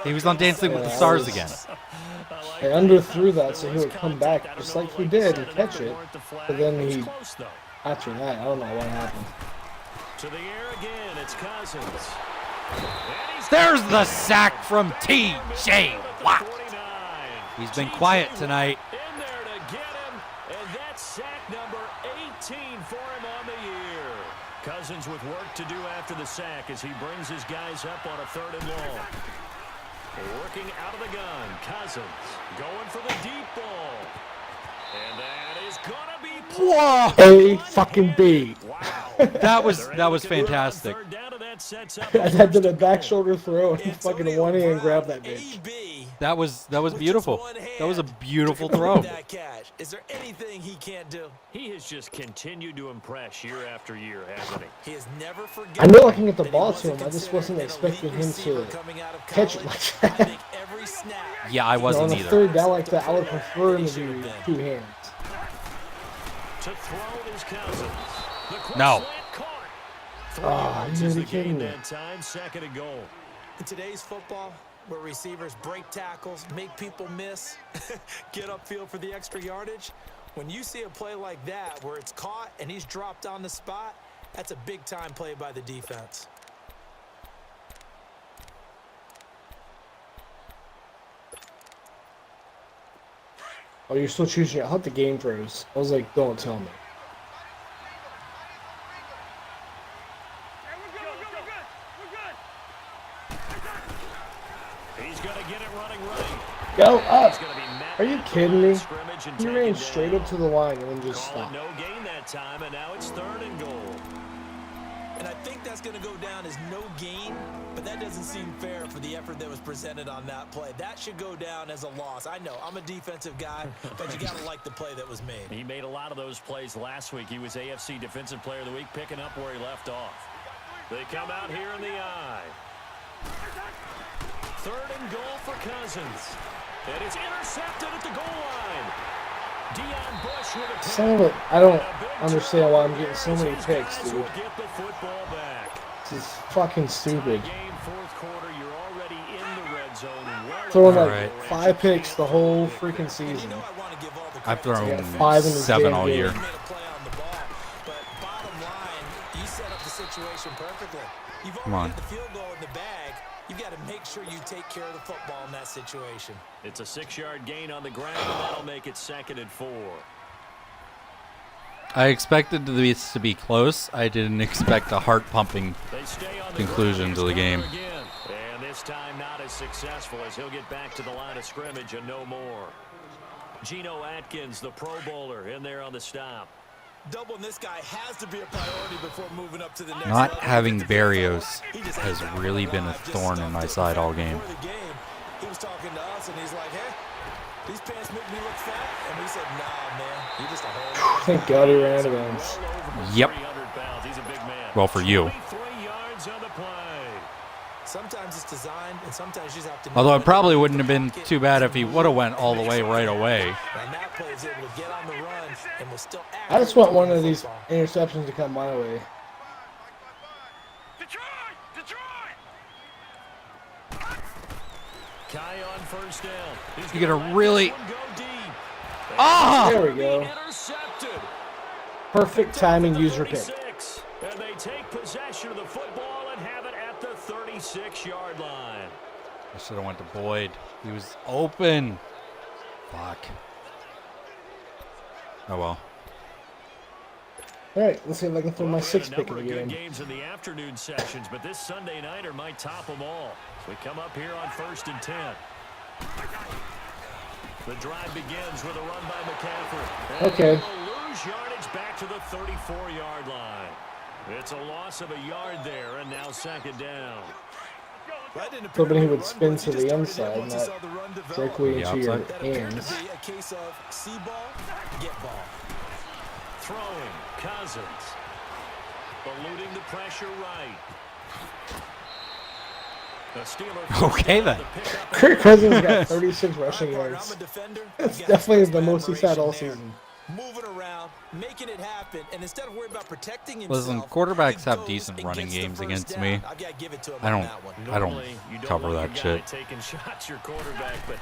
He was on Dancing with the Stars again. I underthrew that so he would come back just like he did and catch it. But then he, after that, I don't know what happened. To the air again, it's Cousins. There's the sack from T.J. Watt. He's been quiet tonight. In there to get him, and that's sack number 18 for him on the year. Cousins with work to do after the sack as he brings his guys up on a 3rd and long. Working out of the gun, Cousins going for the deep ball. And that is gonna be Whoa! A fucking B. That was fantastic. I had to the back shoulder throw and fucking one hand grab that bitch. That was beautiful. That was a beautiful throw. Is there anything he can't do? He has just continued to impress year after year, hasn't he? He has never forgotten. I know I can get the ball to him. I just wasn't expecting him to catch it like that. Yeah, I wasn't on a either. 3rd down like that, I would prefer him to do 2 hands. To throw his Cousins. No. You're kidding me. That time, 2nd and goal. In today's football, where receivers break tackles, make people miss, get upfield for the extra yardage, when you see a play like that where it's caught and he's dropped on the spot, that's a big-time play by the defense. Oh, you're still choosing. I thought the game froze. I was like, don't tell me. He's going to get it running right. Go up. Are you kidding me? He ran straight up to the line and then just stopped. No gain that time, and now it's 3rd and goal. And I think that's going to go down as no gain, but that doesn't seem fair for the effort that was presented on that play. That should go down as a loss. I know, I'm a defensive guy, but you got to like the play that was made. He made a lot of those plays last week. He was AFC Defensive Player of the Week, picking up where he left off. They come out here in the I. 3rd and goal for Cousins. And it's intercepted at the goal line. Deion Bush with a Some of it, I don't understand why I'm getting so many picks, dude. Get the football back. This is fucking stupid. Game 4th quarter, you're already in the red zone. Throwing like Alright. 5 picks the whole freaking season. I've thrown got 5 in this 7 damn all game. year. You made a play on the ball, but bottom line, you set up the situation perfectly. You've Come already on. got the field goal in the bag. You've got to make sure you take care of the football in that situation. It's a 6-yard gain on the ground, and that'll make it 2nd and 4. I expected this to be close. I didn't expect a heart-pumping They stay on the conclusion to the game. again. And this time not as successful as he'll get back to the line of scrimmage and no more. Geno Atkins, the Pro Bowler, in there on the stop. Doubling this guy has to be a priority before moving up to the next Not level. having Barrios has really been a thorn in my side all game. Before the game, he was talking to us and he's like, hey, these pants make me look fat. And we said, nah, man, you're just a whole. Thank God he ran out of bounds. Yep. 300 pounds. He's a big man. Well, for you. 23 yards on the play. Sometimes it's designed, and sometimes you just have to. Although it probably wouldn't have been too bad if he would have went all the way right away. And that play is able to get on the run and was still. I just want one of these interceptions to come my way. Kai on 1st down. He's You get a gonna let really. this one go deep. Ah! There we go. Intercepted. Perfect timing user pick. 36, and they take possession of the football and have it at the 36-yard line. I should have went to Boyd. He was open. Fuck. Oh well. All right, let's see if I can throw my Well, we had 6th a pick number in of the good game. games in the afternoon sessions, but this Sunday nighter might top them all. So we come up here on 1st and 10. The drive begins with a run by McCaffrey. Okay. Lose yardage back to the 34-yard line. It's a loss of a yard there, and now second down. Hoping he would spin to the inside, not directly into your hands. A case of see ball, get ball. Throwing, Cousins. Eluding the pressure right. Okay, then. Kirk Cousins got 36 rushing yards. That's definitely the most he's had all season. Moving around, making it happen, and instead of worrying about protecting himself, Listen, quarterbacks have decent running games against me. I don't cover that shit. Taking shots, your quarterback, but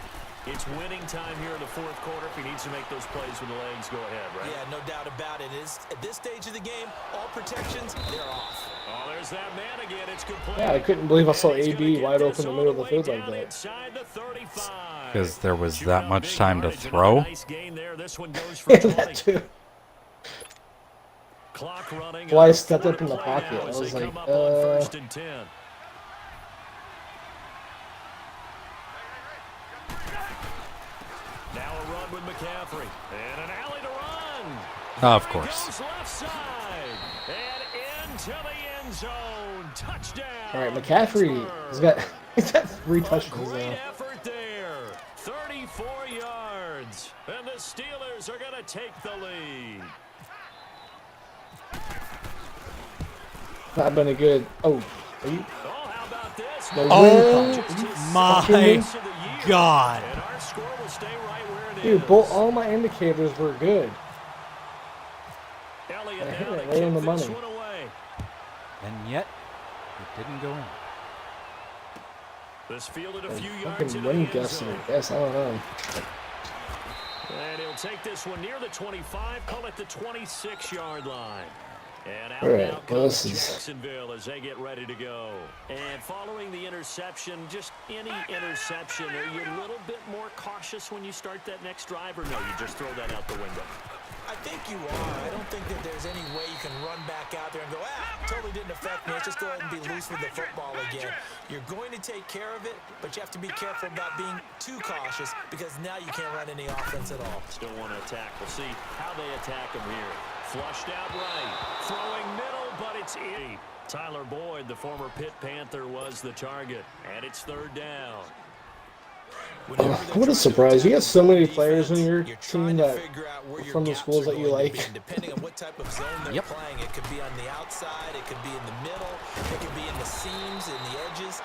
it's winning time here in the fourth quarter. If he needs to make those plays with the legs, go ahead, right? Yeah, no doubt about it. At this stage of the game, all protections, they're off. Oh, there's that man again. It's complete. Yeah, I couldn't believe I saw AB wide open in the middle of the field like that. Because there was that much time to throw. Yeah, that too. Well, I stepped up in the pocket. I was like, Now a run with McCaffrey. And an alley to run. Oh, of course. Goes left side. And into the end zone. Touchdown. all right, McCaffrey he's got 3 touchdowns Great now. effort there. 34 yards. And the Steelers are going to take the lead. Not been a good. Oh, are you? Oh, how about this? No Oh, win. my God. And our score will stay right where it is. Dude, all my indicators were good. Elliott I hit now it to right on the kick money. this one away. And yet, it didn't go in. This fielded a few yards Fucking into the wind end gusted, zone. I guess. I don't know. And he'll take this one near the 25, call it the 26-yard line. And out All right, now well, comes this is- Jacksonville as they get ready to go. And following the interception, just any interception, are you a little bit more cautious when you start that next drive, or no, you just throw that out the window? I think you are. I don't think that there's any way you can run back out there and go, totally didn't affect me. Let's just go ahead and be loose with the football again. You're going to take care of it, but you have to be careful about being too cautious because now you can't run any offense at all. Still want to attack. We'll see how they attack him here. Flushed out right. Throwing middle, but it's in. Tyler Boyd, the former Pitt Panther, was the target. And it's third down. What a surprise. You got so many players in your team that from the schools that you like. Depending on what type of zone they're playing, it could be on the outside, it could be in the middle, it could be in the seams and the edges.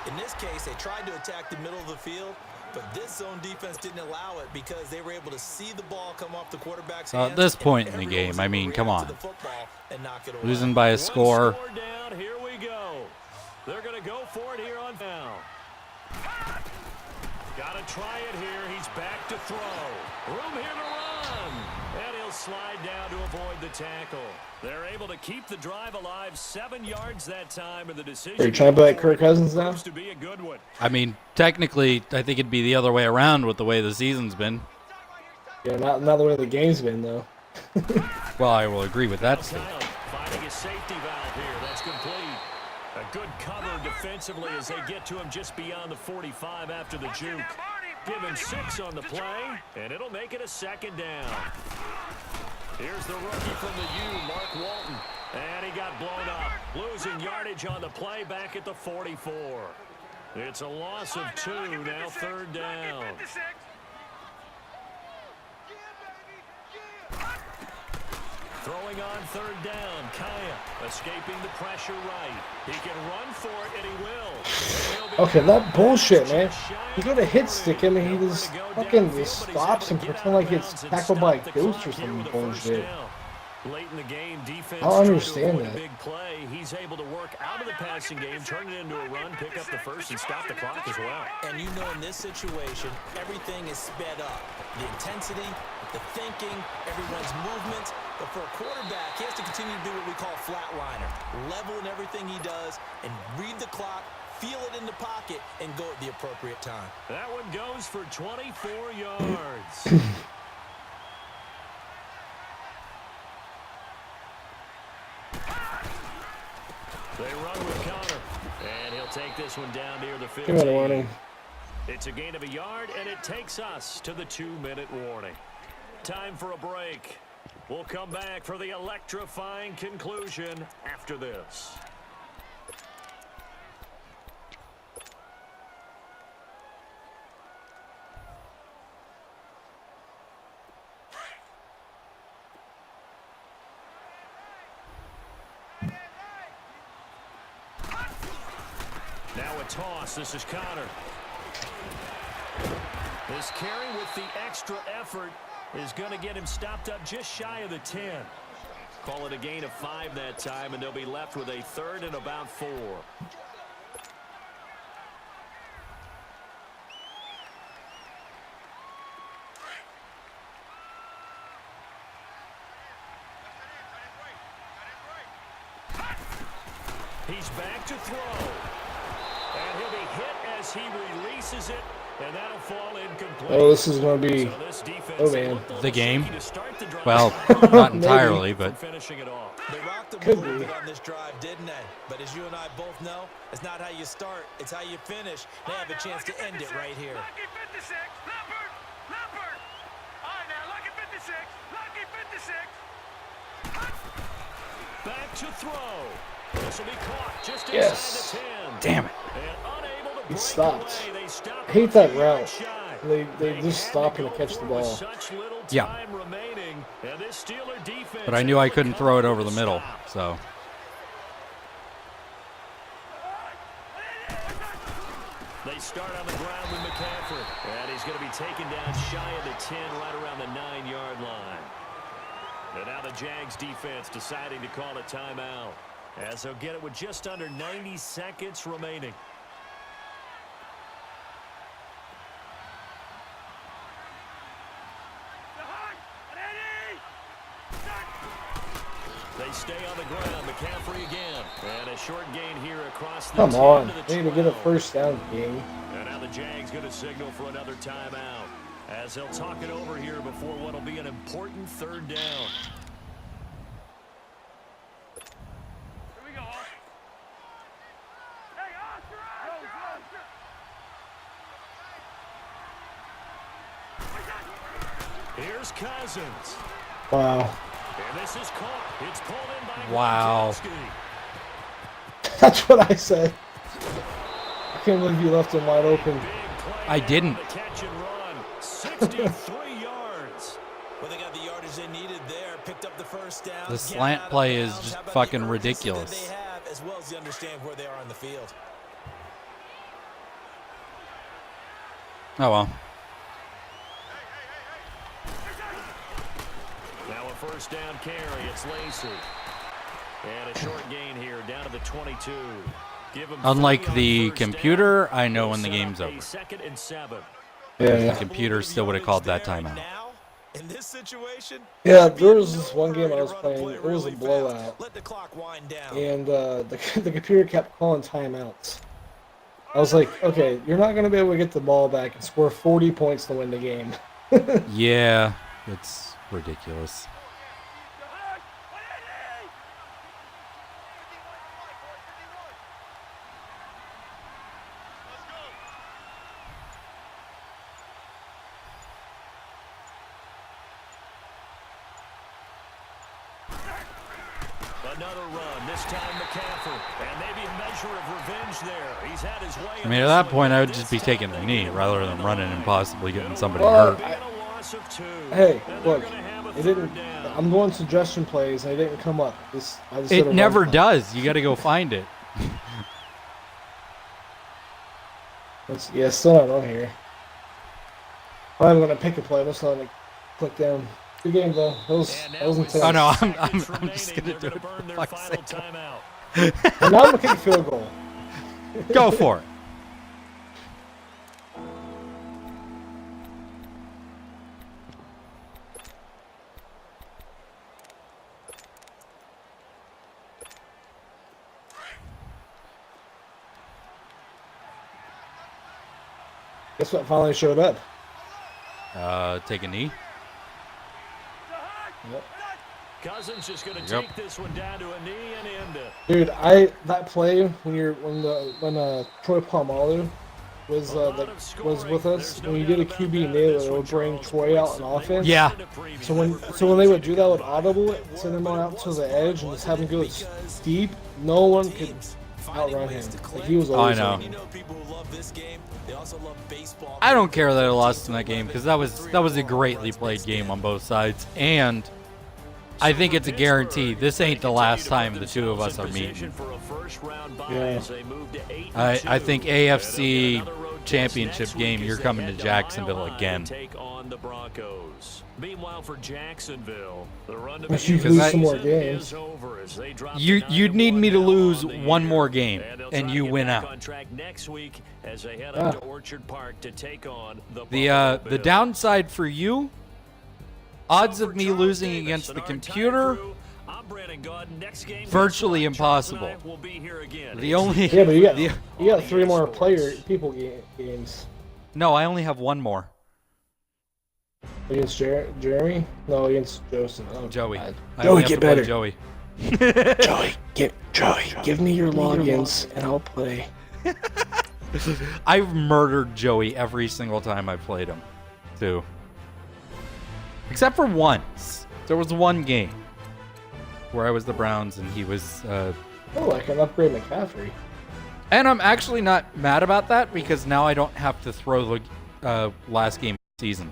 In this case, they tried to attack the middle of the field, but this zone defense didn't allow it because they were able to see the ball come off the quarterback's hands. At this point in the game, I mean, come on. Losing by a Score score. down. Here we go. They're going to go for it here on down. Got to try it here. He's back to throw. Room here to run. And he'll slide down to avoid the tackle. They're able to keep the drive alive. 7 yards that time, and the decision. Are you trying to be like Kirk Cousins now? To be a good one. I mean, technically, I think it'd be the other way around with the way the season's been. Yeah, not the way the game's been, though. Well, I will agree with that statement. Finding a safety valve here. That's complete. A good cover defensively as they get to him just beyond the 45 after the juke. Give him 6 on the play, and it'll make it a second down. Here's the rookie from the U, Mark Walton. And he got blown up. Losing yardage on the play back at the 44. It's a loss of 2, now third down. Throwing on third down, Kaya escaping the pressure right. He can run for it, and he will. Okay, that bullshit, man. You go to hit stick him, and he just fucking just stops and pretend like it's tackled by a ghost or some bullshit. Late in the game, defense I don't understand trying to avoid that. a big play. He's able to work out of the passing game, turn it into a run, pick up the first, and stop the clock as well. And you know, in this situation, everything is sped up. The intensity, the thinking, everyone's movements. But for a quarterback, he has to continue to do what we call flatliner. Level in everything he does and read the clock, feel it in the pocket, and go at the appropriate time. That one goes for 24 yards. They run with Connor, and he'll take this one down near the 15. Give me a warning. It's a gain of a yard, and it takes us to the 2-minute warning. Time for a break. We'll come back for the electrifying conclusion after this. Now a toss. This is Connor. This carry with the extra effort is going to get him stopped up just shy of the 10. Call it a gain of 5 that time, and they'll be left with a 3rd and about 4. He's back to throw. And he'll be hit as he releases it. And that'll fall incomplete. Oh, this is going to be, oh man. The game? Well, not entirely, but. They rocked the Could little be. bit on this drive, didn't they? But as you and I both know, it's not how you start, it's how you finish. They have a chance to end it right here. Lucky 56, Leopard, Leopard. All right, now, lucky 56, lucky 56. Back to throw. This will be caught just Yes. inside the 10. Damn it. And unable to He break stopped. away. They stop I hate that route. shy. They just stop and catch the ball. Such little Yeah. time remaining, and this Steeler defense But I knew I couldn't throw it over the middle, so. They start on the ground with McCaffrey, and he's going to be taken down shy of the 10, right around the 9-yard line. And now the Jags defense deciding to call a timeout, as they'll get it with just under 90 seconds remaining. They stay on the ground. McCaffrey again. And a short gain here across the Come 10 on. to the They need to get a 12. first down game. And now the Jags going to signal for another timeout, as they'll talk it over here before what will be an important 3rd down. Here we go. Hey, Oscar, Here's Cousins. Wow. And this is caught. It's pulled in by Wow. Gronkowski. That's what I said. I can't believe you left him wide open. Big play I didn't. on the catch and run. 63 yards. Well, they got the yardage they needed there, picked up the first down. The get slant out of play is bounds. just How about the fucking urgency that ridiculous. They have, as well as they understand where they are on the field. Oh, well. Now a first down carry. It's Lacey. And a short gain here down to the 22. Give him Unlike 3 on the first computer, down. I know They'll when the set game's up a over. 2nd and 7. Yeah. The computer still would have called that Right timeout. now, in this situation, Yeah, they'd be there in was this no one game hurry I to was run a playing. play It was a really blowout. fast. Let the clock wind down. And the computer kept calling timeouts. I was like, okay, you're not going to be able to get the ball back and score 40 points to win the game. Yeah, it's ridiculous. Another run, this time McCaffrey, and maybe a measure of revenge there. He's had his way. I mean, at that point, I would just be taking the knee rather than running and possibly getting somebody Well, hurt. Hey, look, it didn't. I'm doing suggestion plays, and it didn't come up. I just did It a never run play. does. You got to go find it. Yeah, still not on here. I'm gonna pick a play. I'm just gonna click down. Good game though. That was intense. Oh, no, I'm just going to do it for fuck's sake. And now I'm gonna kick a field goal. Go for it. Guess what finally showed up? Take a knee. Yep. Cousins just going to Yep. take this one down to a knee and end it. Dude, that play when Troy Polamalu was with us. When we did a QB nailer, it would bring Troy out in offense. Yeah. So when they would do that with audible, send him out to the edge and just have him go deep, no one could outrun him. Like, he was always I know. on. You know people who love this game, they also love baseball. I don't care that I lost in that game because that was a greatly played game on both sides, and I think it's a guarantee. This ain't the last time the two of us are meeting. Yeah. I think AFC championship game, you're coming to Jacksonville again. Take on the Broncos. Meanwhile, for Jacksonville, the run to Unless you the lose some more season games. is over as they drop You'd need me to lose one more game, and you win out. on track next week as they head up to Orchard Park to take on the The downside for you, odds of me losing against the computer, virtually impossible. The only Yeah, but you got 3 more games no, I only have one more. against Jeremy. No, against Joseph. Oh, Joey. God. I Joey, only have get to play better. Joey. Joey, give me your logins and I'll play. I've murdered Joey every single time I played him, too. Except for once. There was one game where I was the Browns and he was. Oh, I can upgrade McCaffrey. And I'm actually not mad about that because now I don't have to throw the last game of the season.